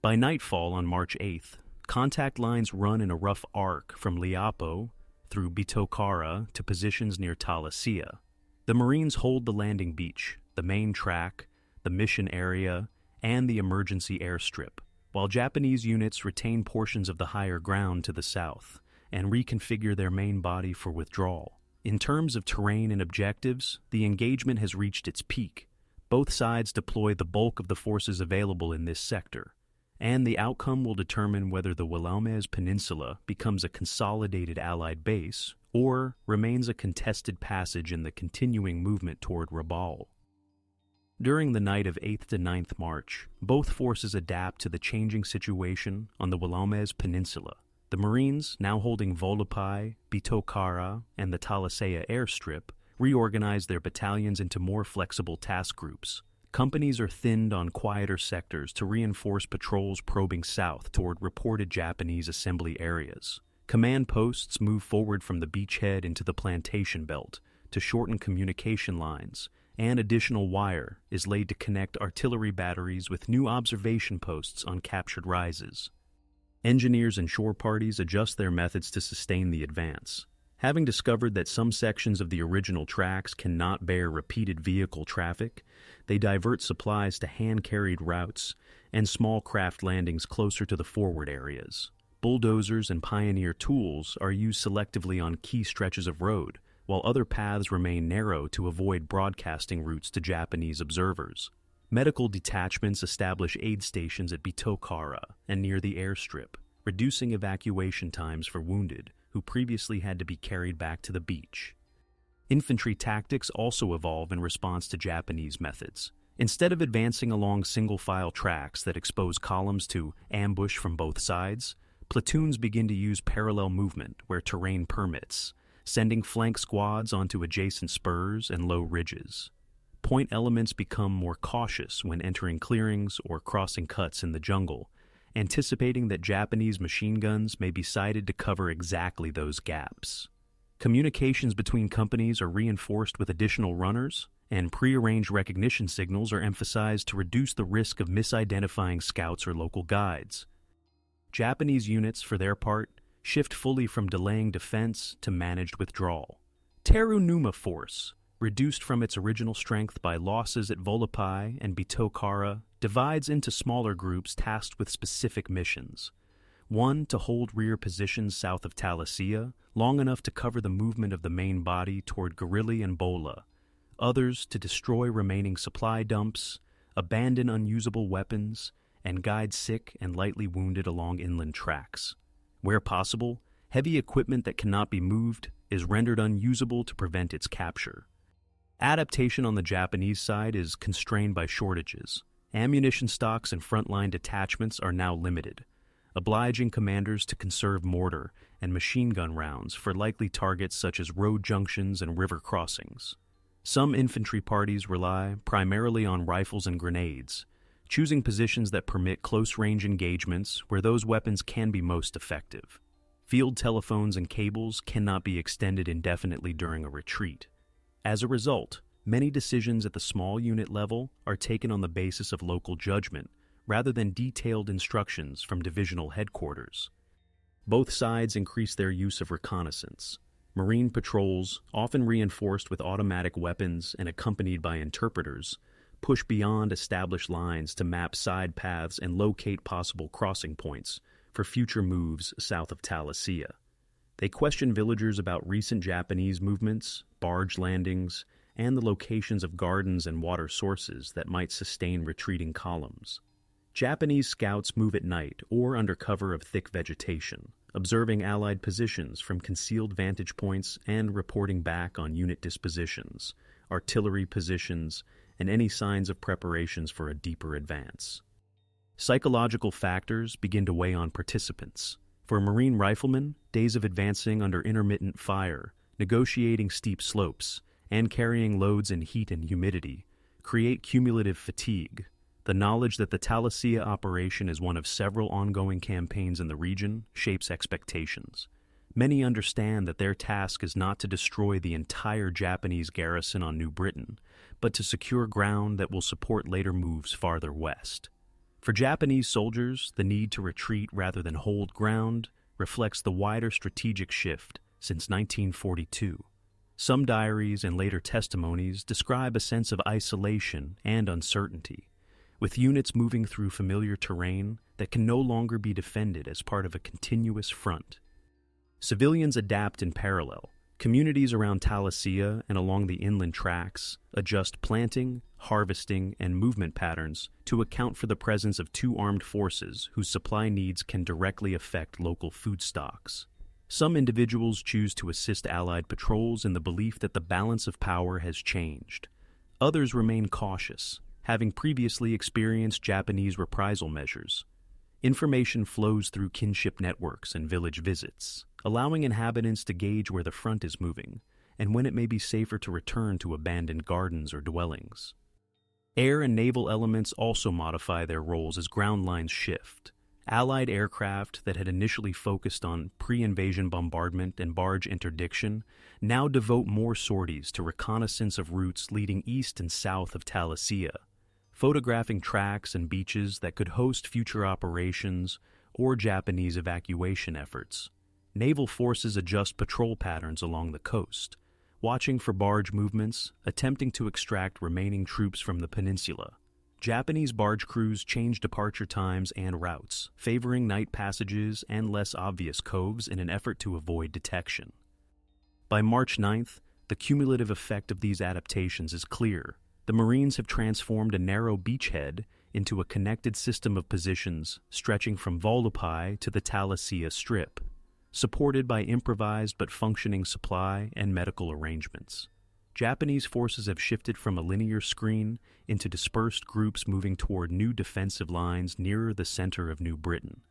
By nightfall on March 8th, contact lines run in a rough arc from Liapo through Bitokara to positions near Talasea. The Marines hold the landing beach, the main track, the mission area, and the emergency airstrip, while Japanese units retain portions of the higher ground to the south and reconfigure their main body for withdrawal. In terms of terrain and objectives, the engagement has reached its peak. Both sides deploy the bulk of the forces available in this sector, and the outcome will determine whether the Wilhelmez Peninsula becomes a consolidated Allied base or remains a contested passage in the continuing movement toward Rabaul. During the night of 8th to 9th March, both forces adapt to the changing situation on the Wilhelmez Peninsula. The Marines, now holding Volopai, Bitokara, and the Talasea airstrip, reorganize their battalions into more flexible task groups. Companies are thinned on quieter sectors to reinforce patrols probing south toward reported Japanese assembly areas. Command posts move forward from the beachhead into the plantation belt to shorten communication lines, and additional wire is laid to connect artillery batteries with new observation posts on captured rises. Engineers and shore parties adjust their methods to sustain the advance. Having discovered that some sections of the original tracks cannot bear repeated vehicle traffic, they divert supplies to hand-carried routes and small craft landings closer to the forward areas. Bulldozers and Pioneer tools are used selectively on key stretches of road, while other paths remain narrow to avoid broadcasting routes to Japanese observers. Medical detachments establish aid stations at Bitokara and near the airstrip, reducing evacuation times for wounded who previously had to be carried back to the beach. Infantry tactics also evolve in response to Japanese methods. Instead of advancing along single-file tracks that expose columns to ambush from both sides, platoons begin to use parallel movement where terrain permits, sending flank squads onto adjacent spurs and low ridges. Point elements become more cautious when entering clearings or crossing cuts in the jungle, anticipating that Japanese machine guns may be sighted to cover exactly those gaps. Communications between companies are reinforced with additional runners, and prearranged recognition signals are emphasized to reduce the risk of misidentifying scouts or local guides. Japanese units, for their part, shift fully from delaying defense to managed withdrawal. Terranuma Force, reduced from its original strength by losses at Volopai and Bitokara, divides into smaller groups tasked with specific missions. One to hold rear positions south of Talasea, long enough to cover the movement of the main body toward Gorilli and Bola. Others to destroy remaining supply dumps, abandon unusable weapons, and guide sick and lightly wounded along inland tracks. Where possible, Heavy equipment that cannot be moved is rendered unusable to prevent its capture. Adaptation on the Japanese side is constrained by shortages. Ammunition stocks and frontline detachments are now limited, obliging commanders to conserve mortar and machine gun rounds for likely targets such as road junctions and river crossings. Some infantry parties rely primarily on rifles and grenades, choosing positions that permit close-range engagements where those weapons can be most effective. Field telephones and cables cannot be extended indefinitely during a retreat. As a result, many decisions at the small unit level are taken on the basis of local judgment rather than detailed instructions from divisional headquarters. Both sides increase their use of reconnaissance. Marine patrols, often reinforced with automatic weapons and accompanied by interpreters, push beyond established lines to map side paths and locate possible crossing points for future moves south of Talasea. They question villagers about recent Japanese movements, barge landings, and the locations of gardens and water sources that might sustain retreating columns. Japanese scouts move at night or under cover of thick vegetation, observing Allied positions from concealed vantage points and reporting back on unit dispositions, artillery positions, and any signs of preparations for a deeper advance. Psychological factors begin to weigh on participants. For Marine riflemen, days of advancing under intermittent fire, negotiating steep slopes, and carrying loads in heat and humidity create cumulative fatigue. The knowledge that the Talasea operation is one of several ongoing campaigns in the region shapes expectations. Many understand that their task is not to destroy the entire Japanese garrison on New Britain, but to secure ground that will support later moves farther west. For Japanese soldiers, the need to retreat rather than hold ground reflects the wider strategic shift since 1942. Some diaries and later testimonies describe a sense of isolation and uncertainty, with units moving through familiar terrain that can no longer be defended as part of a continuous front. Civilians adapt in parallel. Communities around Talasea and along the inland tracks adjust planting, harvesting, and movement patterns to account for the presence of two armed forces whose supply needs can directly affect local food stocks. Some individuals choose to assist Allied patrols in the belief that the balance of power has changed. Others remain cautious, having previously experienced Japanese reprisal measures. Information flows through kinship networks and village visits, allowing inhabitants to gauge where the front is moving and when it may be safer to return to abandoned gardens or dwellings. Air and naval elements also modify their roles as ground lines shift. Allied aircraft that had initially focused on pre-invasion bombardment and barge interdiction now devote more sorties to reconnaissance of routes leading east and south of Talasea, photographing tracks and beaches that could host future operations or Japanese evacuation efforts. Naval forces adjust patrol patterns along the coast, watching for barge movements, attempting to extract remaining troops from the peninsula. Japanese barge crews change departure times and routes, favoring night passages and less obvious coves in an effort to avoid detection. By March 9th, the cumulative effect of these adaptations is clear. The Marines have transformed a narrow beachhead into a connected system of positions stretching from Volupai to the Talasea Strip, supported by improvised but functioning supply and medical arrangements. Japanese forces have shifted from a linear screen into dispersed groups moving toward new defensive lines nearer the center of New Britain.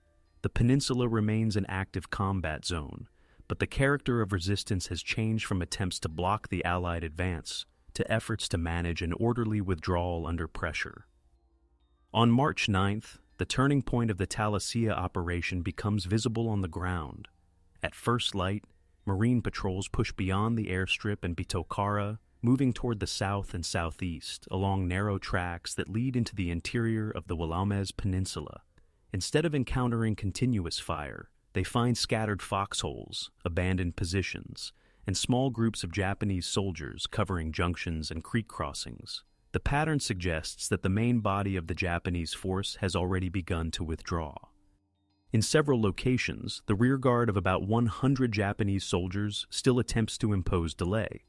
The peninsula remains an active combat zone, but the character of resistance has changed from attempts to block the Allied advance to efforts to manage an orderly withdrawal under pressure. On March 9th, the turning point of the Talasea operation becomes visible on the ground. At first light, Marine patrols push beyond the airstrip and Bitokara, moving toward the south and southeast along narrow tracks that lead into the interior of the Willamette Peninsula. Instead of encountering continuous fire, they find scattered foxholes, abandoned positions, and small groups of Japanese soldiers covering junctions and creek crossings. The pattern suggests that the main body of the Japanese force has already begun to withdraw. In several locations, the rearguard of about 100 Japanese soldiers still attempts to impose delay.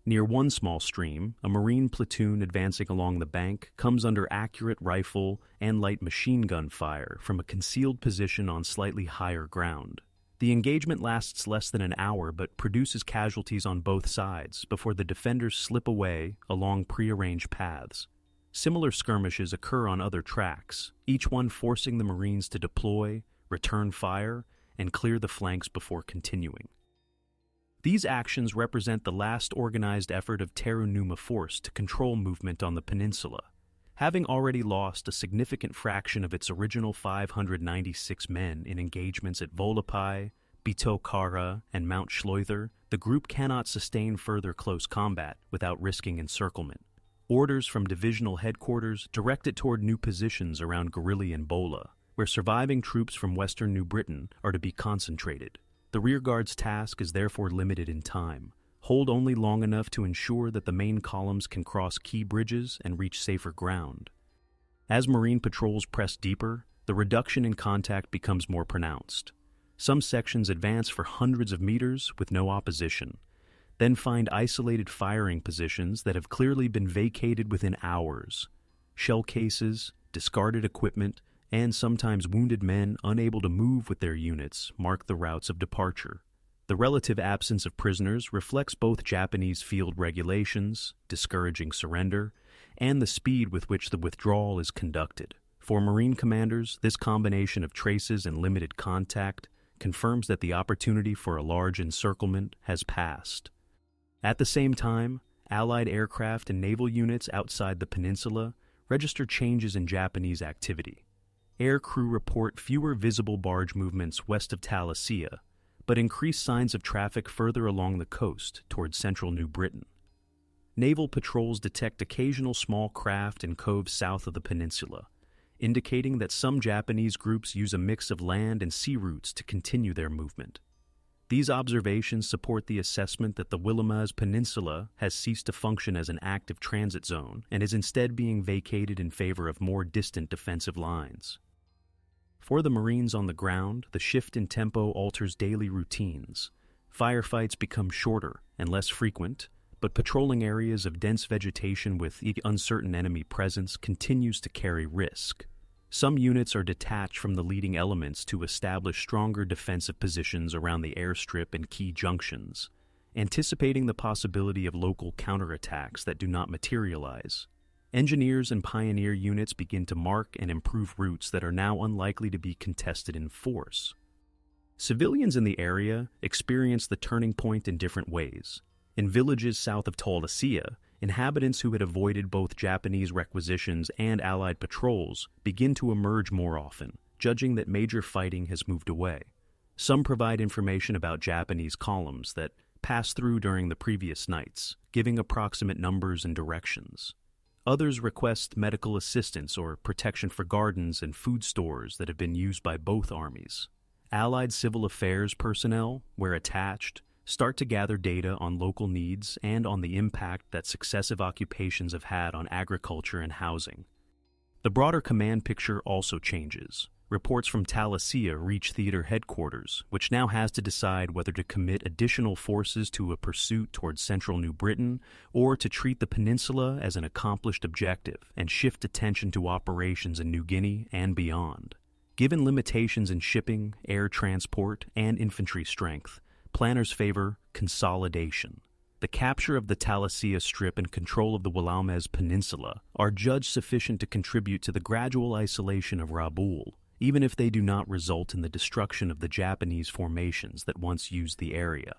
Near one small stream, a Marine platoon advancing along the bank comes under accurate rifle and light machine gun fire from a concealed position on slightly higher ground. The engagement lasts less than an hour but produces casualties on both sides before the defenders slip away along prearranged paths. Similar skirmishes occur on other tracks, each one forcing the Marines to deploy, return fire, and clear the flanks before continuing. These actions represent the last organized effort of Terra Numa Force to control movement on the peninsula. Having already lost a significant fraction of its original 596 men in engagements at Volapai, Bito Kara, and Mount Schleuther, the group cannot sustain further close combat without risking encirclement. Orders from divisional headquarters direct it toward new positions around Gorilli and Bola, where surviving troops from western New Britain are to be concentrated. The rearguard's task is therefore limited in time. Hold only long enough to ensure that the main columns can cross key bridges and reach safer ground. As Marine patrols press deeper, the reduction in contact becomes more pronounced. Some sections advance for hundreds of meters with no opposition, then find isolated firing positions that have clearly been vacated within hours. Shell cases, discarded equipment, and sometimes wounded men unable to move with their units mark the routes of departure. The relative absence of prisoners reflects both Japanese field regulations, discouraging surrender, and the speed with which the withdrawal is conducted. For Marine commanders, this combination of traces and limited contact confirms that the opportunity for a large encirclement has passed. At the same time, Allied aircraft and naval units outside the peninsula register changes in Japanese activity. Air crew report fewer visible barge movements west of Talasea, but increased signs of traffic further along the coast towards central New Britain. Naval patrols detect occasional small craft in coves south of the peninsula, indicating that some Japanese groups use a mix of land and sea routes to continue their movement. These observations support the assessment that the Willemaz Peninsula has ceased to function as an active transit zone and is instead being vacated in favor of more distant defensive lines. For the Marines on the ground, the shift in tempo alters daily routines. Firefights become shorter and less frequent, but patrolling areas of dense vegetation with uncertain enemy presence continues to carry risk. Some units are detached from the leading elements to establish stronger defensive positions around the airstrip and key junctions, anticipating the possibility of local counterattacks that do not materialize. Engineers and pioneer units begin to mark and improve routes that are now unlikely to be contested in force. Civilians in the area experience the turning point in different ways. In villages south of Talasea, inhabitants who had avoided both Japanese requisitions and Allied patrols begin to emerge more often, judging that major fighting has moved away. Some provide information about Japanese columns that passed through during the previous nights, giving approximate numbers and directions. Others request medical assistance or protection for gardens and food stores that have been used by both armies. Allied civil affairs personnel, where attached, start to gather data on local needs and on the impact that successive occupations have had on agriculture and housing. The broader command picture also changes. Reports from Talasea reach theater headquarters, which now has to decide whether to commit additional forces to a pursuit towards central New Britain or to treat the peninsula as an accomplished objective and shift attention to operations in New Guinea and beyond. Given limitations in shipping, air transport, and infantry strength, planners favor consolidation. The capture of the Talasea Strip and control of the Willemaz Peninsula are judged sufficient to contribute to the gradual isolation of Rabaul, even if they do not result in the destruction of the Japanese formations that once used the area.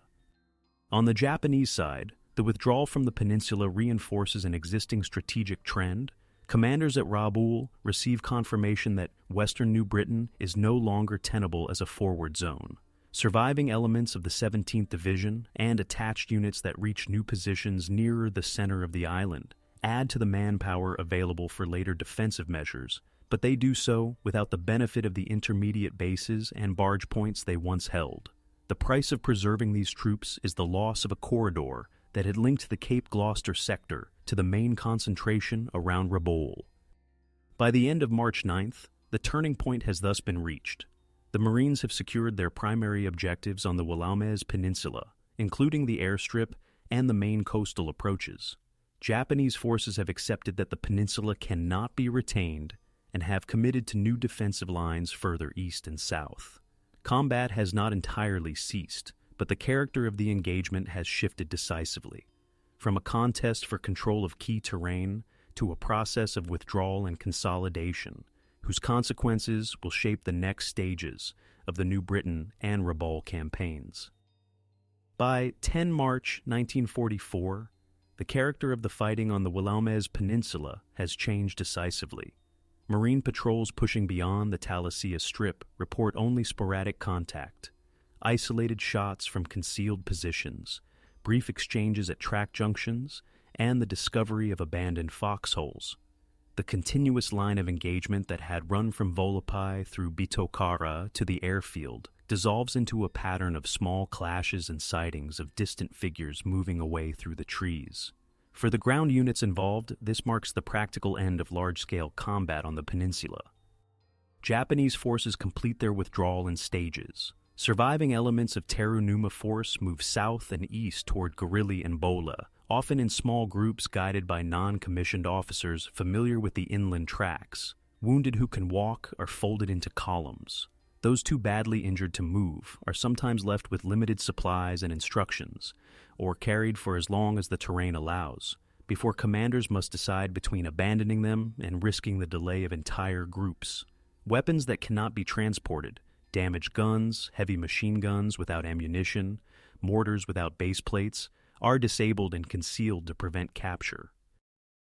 On the Japanese side, the withdrawal from the peninsula reinforces an existing strategic trend. Commanders at Rabaul receive confirmation that western New Britain is no longer tenable as a forward zone. Surviving elements of the 17th Division and attached units that reach new positions nearer the center of the island add to the manpower available for later defensive measures, but they do so without the benefit of the intermediate bases and barge points they once held. The price of preserving these troops is the loss of a corridor that had linked the Cape Gloucester sector to the main concentration around Rabaul. By the end of March 9th, the turning point has thus been reached. The Marines have secured their primary objectives on the Willemaz Peninsula, including the airstrip and the main coastal approaches. Japanese forces have accepted that the peninsula cannot be retained and have committed to new defensive lines further east and south. Combat has not entirely ceased, but the character of the engagement has shifted decisively. From a contest for control of key terrain to a process of withdrawal and consolidation, whose consequences will shape the next stages of the New Britain and Rabaul campaigns. By 10 March 1944, the character of the fighting on the Willamette Peninsula has changed decisively. Marine patrols pushing beyond the Talasea Strip report only sporadic contact, isolated shots from concealed positions, brief exchanges at track junctions, and the discovery of abandoned foxholes. The continuous line of engagement that had run from Volapai through Bitokara to the airfield dissolves into a pattern of small clashes and sightings of distant figures moving away through the trees. For the ground units involved, this marks the practical end of large-scale combat on the peninsula. Japanese forces complete their withdrawal in stages. Surviving elements of Terunuma force move south and east toward Gorilli and Bola, often in small groups guided by non-commissioned officers familiar with the inland tracks. Wounded who can walk are folded into columns. Those too badly injured to move are sometimes left with limited supplies and instructions, or carried for as long as the terrain allows, before commanders must decide between abandoning them and risking the delay of entire groups. Weapons that cannot be transported, damaged guns, heavy machine guns without ammunition, mortars without base plates, are disabled and concealed to prevent capture.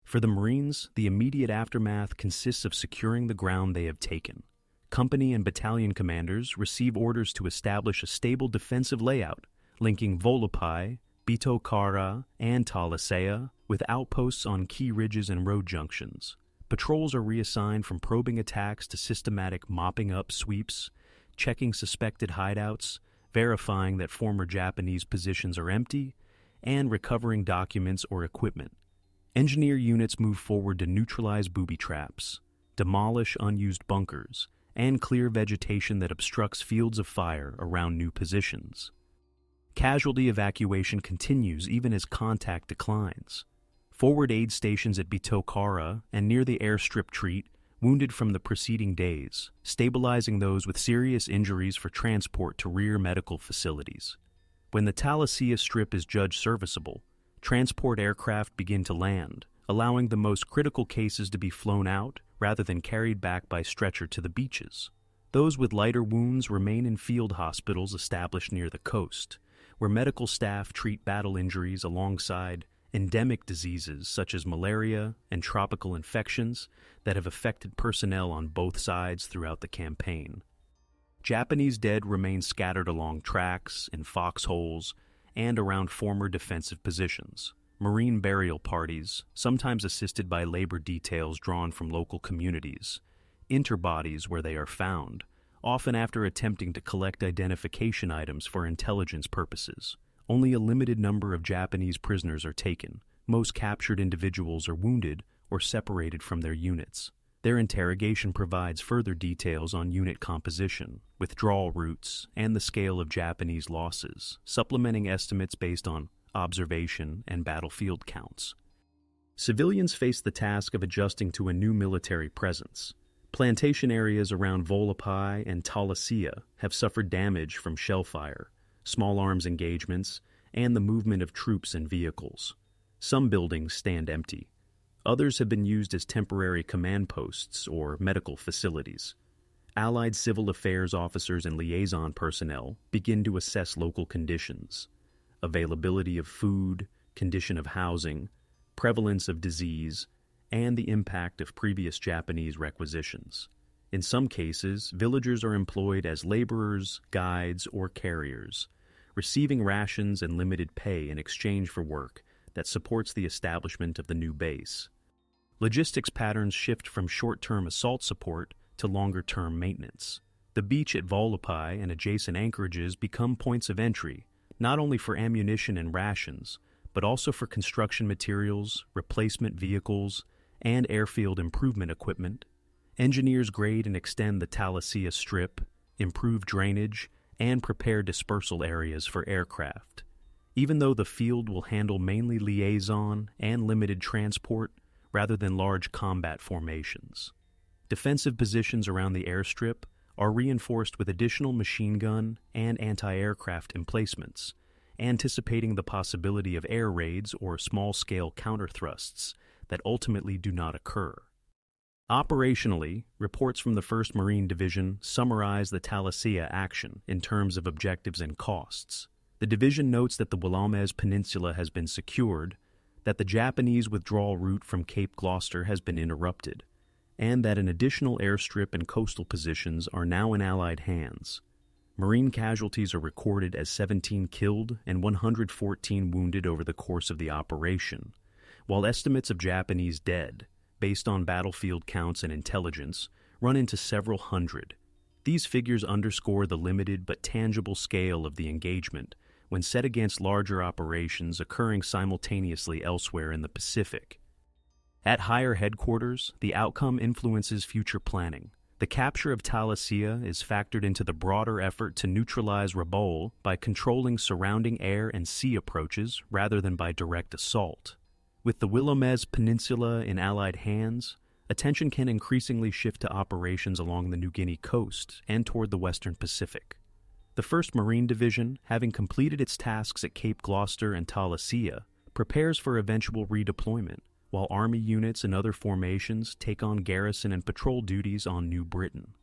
For the Marines, the immediate aftermath consists of securing the ground they have taken. Company and battalion commanders receive orders to establish a stable defensive layout, linking Volapai, Bitokara, and Talasea with outposts on key ridges and road junctions. Patrols are reassigned from probing attacks to systematic mopping-up sweeps, checking suspected hideouts, verifying that former Japanese positions are empty, and recovering documents or equipment. Engineer units move forward to neutralize booby traps, demolish unused bunkers, and clear vegetation that obstructs fields of fire around new positions. Casualty evacuation continues even as contact declines. Forward aid stations at Bitokara and near the airstrip treat wounded from the preceding days, stabilizing those with serious injuries for transport to rear medical facilities. When the Talasea Strip is judged serviceable, transport aircraft begin to land, allowing the most critical cases to be flown out rather than carried back by stretcher to the beaches. Those with lighter wounds remain in field hospitals established near the coast, where medical staff treat battle injuries alongside endemic diseases such as malaria and tropical infections that have affected personnel on both sides throughout the campaign. Japanese dead remain scattered along tracks, in foxholes, and around former defensive positions. Marine burial parties, sometimes assisted by labor details drawn from local communities, inter bodies where they are found, often after attempting to collect identification items for intelligence purposes. Only a limited number of Japanese prisoners are taken. Most captured individuals are wounded or separated from their units. Their interrogation provides further details on unit composition, withdrawal routes, and the scale of Japanese losses, supplementing estimates based on observation and battlefield counts. Civilians face the task of adjusting to a new military presence. Plantation areas around Volapai and Talasea have suffered damage from shell fire, small arms engagements, and the movement of troops and vehicles. Some buildings stand empty. Others have been used as temporary command posts or medical facilities. Allied civil affairs officers and liaison personnel begin to assess local conditions, availability of food, condition of housing, prevalence of disease, and the impact of previous Japanese requisitions. In some cases, villagers are employed as laborers, guides, or carriers, receiving rations and limited pay in exchange for work that supports the establishment of the new base. Logistics patterns shift from short-term assault support to longer-term maintenance. The beach at Volapai and adjacent anchorages become points of entry, not only for ammunition and rations, but also for construction materials, replacement vehicles, and airfield improvement equipment. Engineers grade and extend the Talasea Strip, improve drainage, and prepare dispersal areas for aircraft. Even though the field will handle mainly liaison and limited transport rather than large combat formations. Defensive positions around the airstrip are reinforced with additional machine gun and anti-aircraft emplacements, anticipating the possibility of air raids or small-scale counterthrusts that ultimately do not occur. Operationally, reports from the 1st Marine Division summarize the Talasea action in terms of objectives and costs. The division notes that the Willamette Peninsula has been secured, that the Japanese withdrawal route from Cape Gloucester has been interrupted, and that an additional airstrip and coastal positions are now in Allied hands. Marine casualties are recorded as 17 killed and 114 wounded over the course of the operation, while estimates of Japanese dead, based on battlefield counts and intelligence, run into several hundred. These figures underscore the limited but tangible scale of the engagement when set against larger operations occurring simultaneously elsewhere in the Pacific. At higher headquarters, the outcome influences future planning. The capture of Talasea is factored into the broader effort to neutralize Rabaul by controlling surrounding air and sea approaches rather than by direct assault. With the Willamette Peninsula in Allied hands, attention can increasingly shift to operations along the New Guinea coast and toward the Western Pacific. The 1st Marine Division, having completed its tasks at Cape Gloucester and Talasea, prepares for eventual redeployment, while Army units and other formations take on garrison and patrol duties on New Britain.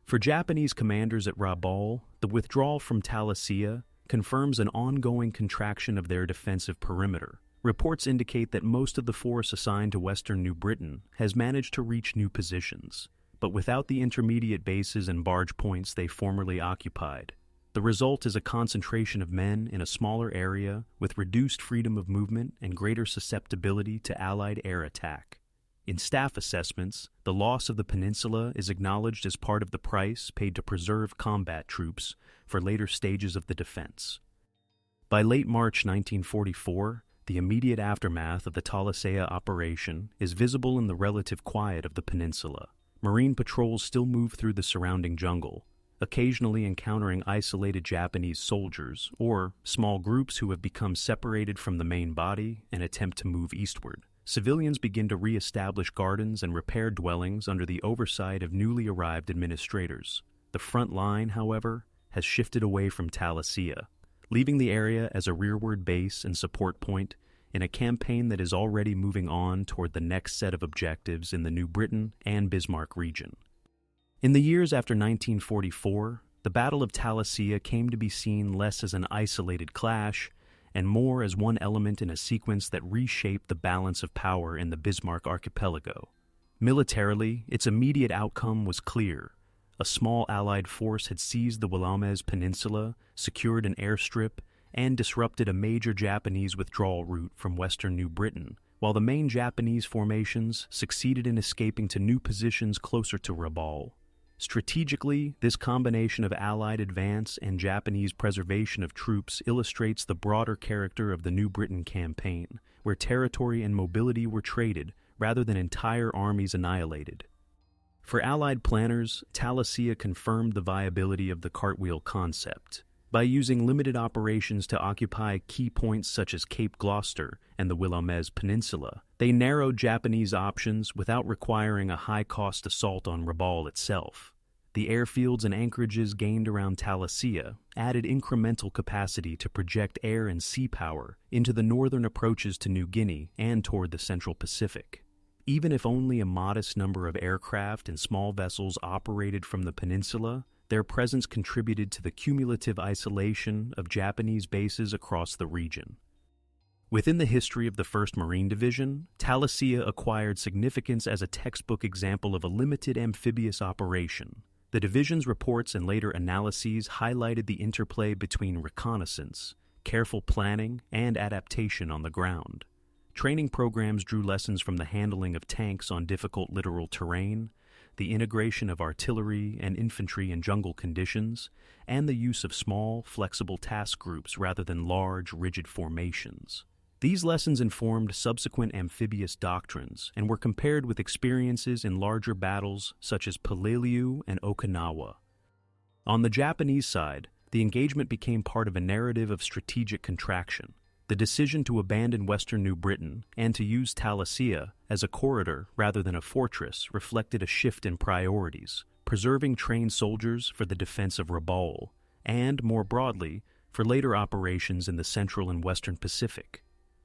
For Japanese commanders at Rabaul, the withdrawal from Talasea confirms an ongoing contraction of their defensive perimeter. Reports indicate that most of the force assigned to western New Britain has managed to reach new positions, but without the intermediate bases and barge points they formerly occupied. The result is a concentration of men in a smaller area with reduced freedom of movement and greater susceptibility to Allied air attack. In staff assessments, the loss of the peninsula is acknowledged as part of the price paid to preserve combat troops for later stages of the defense. By late March 1944, the immediate aftermath of the Talasea operation is visible in the relative quiet of the peninsula. Marine patrols still move through the surrounding jungle, occasionally encountering isolated Japanese soldiers or small groups who have become separated from the main body and attempt to move eastward. Civilians begin to re-establish gardens and repair dwellings under the oversight of newly arrived administrators. The front line, however, has shifted away from Talasea, leaving the area as a rearward base and support point in a campaign that is already moving on toward the next set of objectives in the New Britain and Bismarck region. In the years after 1944, the Battle of Talasea came to be seen less as an isolated clash and more as one element in a sequence that reshaped the balance of power in the Bismarck archipelago. Militarily, its immediate outcome was clear. A small Allied force had seized the Willamette Peninsula, secured an airstrip, and disrupted a major Japanese withdrawal route from western New Britain, while the main Japanese formations succeeded in escaping to new positions closer to Rabaul. Strategically, this combination of Allied advance and Japanese preservation of troops illustrates the broader character of the New Britain campaign, where territory and mobility were traded rather than entire armies annihilated. For Allied planners, Talasea confirmed the viability of the cartwheel concept. By using limited operations to occupy key points such as Cape Gloucester and the Willamette Peninsula, they narrowed Japanese options without requiring a high-cost assault on Rabaul itself. The airfields and anchorages gained around Talasea added incremental capacity to project air and sea power into the northern approaches to New Guinea and toward the Central Pacific. Even if only a modest number of aircraft and small vessels operated from the peninsula, their presence contributed to the cumulative isolation of Japanese bases across the region. Within the history of the 1st Marine Division, Talasea acquired significance as a textbook example of a limited amphibious operation. The division's reports and later analyses highlighted the interplay between reconnaissance, careful planning, and adaptation on the ground. Training programs drew lessons from the handling of tanks on difficult littoral terrain, the integration of artillery and infantry in jungle conditions, and the use of small, flexible task groups rather than large, rigid formations. These lessons informed subsequent amphibious doctrines and were compared with experiences in larger battles such as Peleliu and Okinawa. On the Japanese side, the engagement became part of a narrative of strategic contraction. The decision to abandon western New Britain and to use Talasea as a corridor rather than a fortress reflected a shift in priorities. preserving trained soldiers for the defense of Rabaul, and, more broadly, for later operations in the Central and Western Pacific.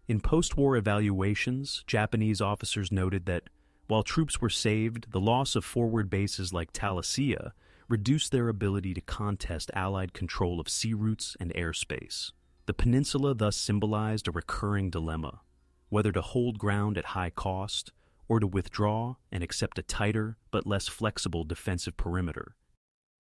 In post-war evaluations, Japanese officers noted that, while troops were saved, the loss of forward bases like Talasea reduced their ability to contest Allied control of sea routes and airspace. The peninsula thus symbolized a recurring dilemma, whether to hold ground at high cost or to withdraw and accept a tighter but less flexible defensive perimeter.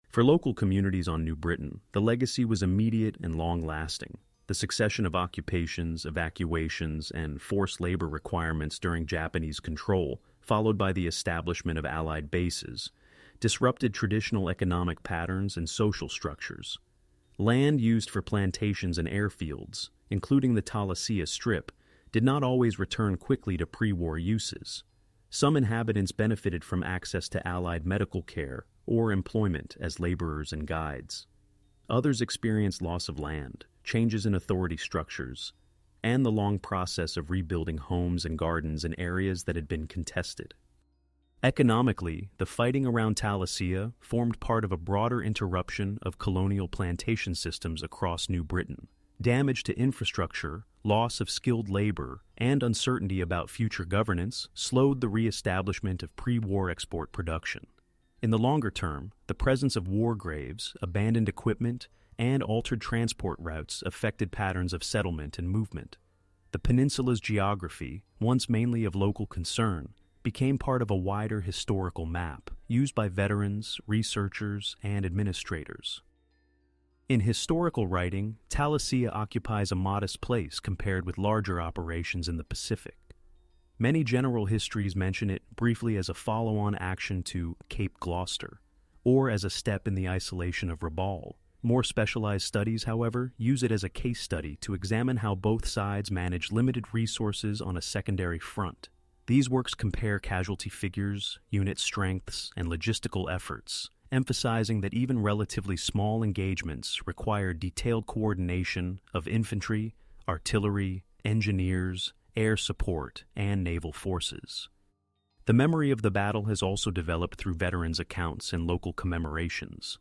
For local communities on New Britain, the legacy was immediate and long-lasting. The succession of occupations, evacuations, and forced labor requirements during Japanese control, followed by the establishment of Allied bases, disrupted traditional economic patterns and social structures. Land used for plantations and airfields, including the Talasea Strip, did not always return quickly to pre-war uses. Some inhabitants benefited from access to Allied medical care or employment as laborers and guides. Others experienced loss of land, changes in authority structures, and the long process of rebuilding homes and gardens in areas that had been contested. Economically, the fighting around Talasea formed part of a broader interruption of colonial plantation systems across New Britain. Damage to infrastructure, loss of skilled labor, and uncertainty about future governance slowed the reestablishment of pre-war export production. In the longer term, the presence of war graves, abandoned equipment, and altered transport routes affected patterns of settlement and movement. The peninsula's geography, once mainly of local concern, became part of a wider historical map used by veterans, researchers, and administrators. In historical writing, Talasea occupies a modest place compared with larger operations in the Pacific. Many general histories mention it briefly as a follow-on action to Cape Gloucester, or as a step in the isolation of Rabaul. More specialized studies, however, use it as a case study to examine how both sides manage limited resources on a secondary front. These works compare casualty figures, unit strengths, and logistical efforts, emphasizing that even relatively small engagements require detailed coordination of infantry, artillery, engineers, air support, and naval forces. The memory of the battle has also developed through veterans' accounts and local commemorations.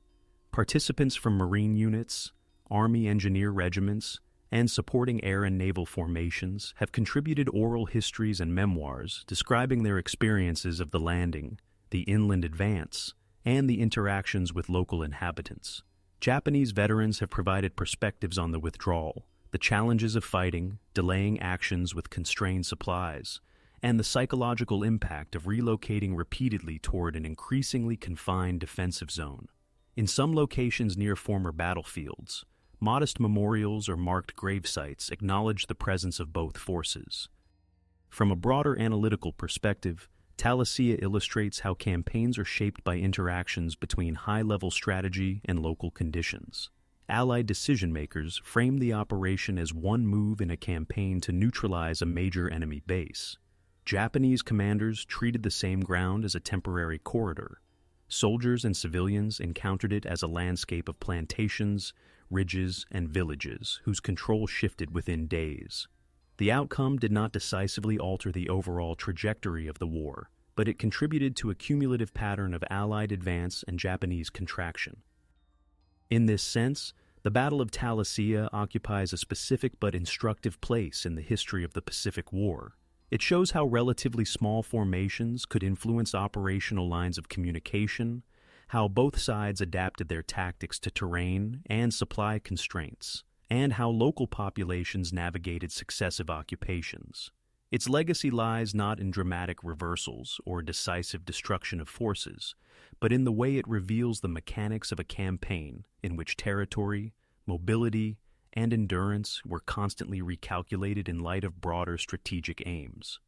Participants from Marine units, Army engineer regiments, and supporting air and naval formations have contributed oral histories and memoirs describing their experiences of the landing, the inland advance, and the interactions with local inhabitants. Japanese veterans have provided perspectives on the withdrawal, the challenges of fighting, delaying actions with constrained supplies, and the psychological impact of relocating repeatedly toward an increasingly confined defensive zone. In some locations near former battlefields, modest memorials or marked grave sites acknowledge the presence of both forces. From a broader analytical perspective, Talasea illustrates how campaigns are shaped by interactions between high-level strategy and local conditions. Allied decision-makers frame the operation as one move in a campaign to neutralize a major enemy base. Japanese commanders treated the same ground as a temporary corridor. Soldiers and civilians encountered it as a landscape of plantations, ridges, and villages whose control shifted within days. The outcome did not decisively alter the overall trajectory of the war, but it contributed to a cumulative pattern of Allied advance and Japanese contraction. In this sense, the Battle of Talasea occupies a specific but instructive place in the history of the Pacific War. It shows how relatively small formations could influence operational lines of communication, how both sides adapted their tactics to terrain and supply constraints, and how local populations navigated successive occupations. Its legacy lies not in dramatic reversals or decisive destruction of forces, but in the way it reveals the mechanics of a campaign in which territory, mobility, and endurance were constantly recalculated in light of broader strategic aims.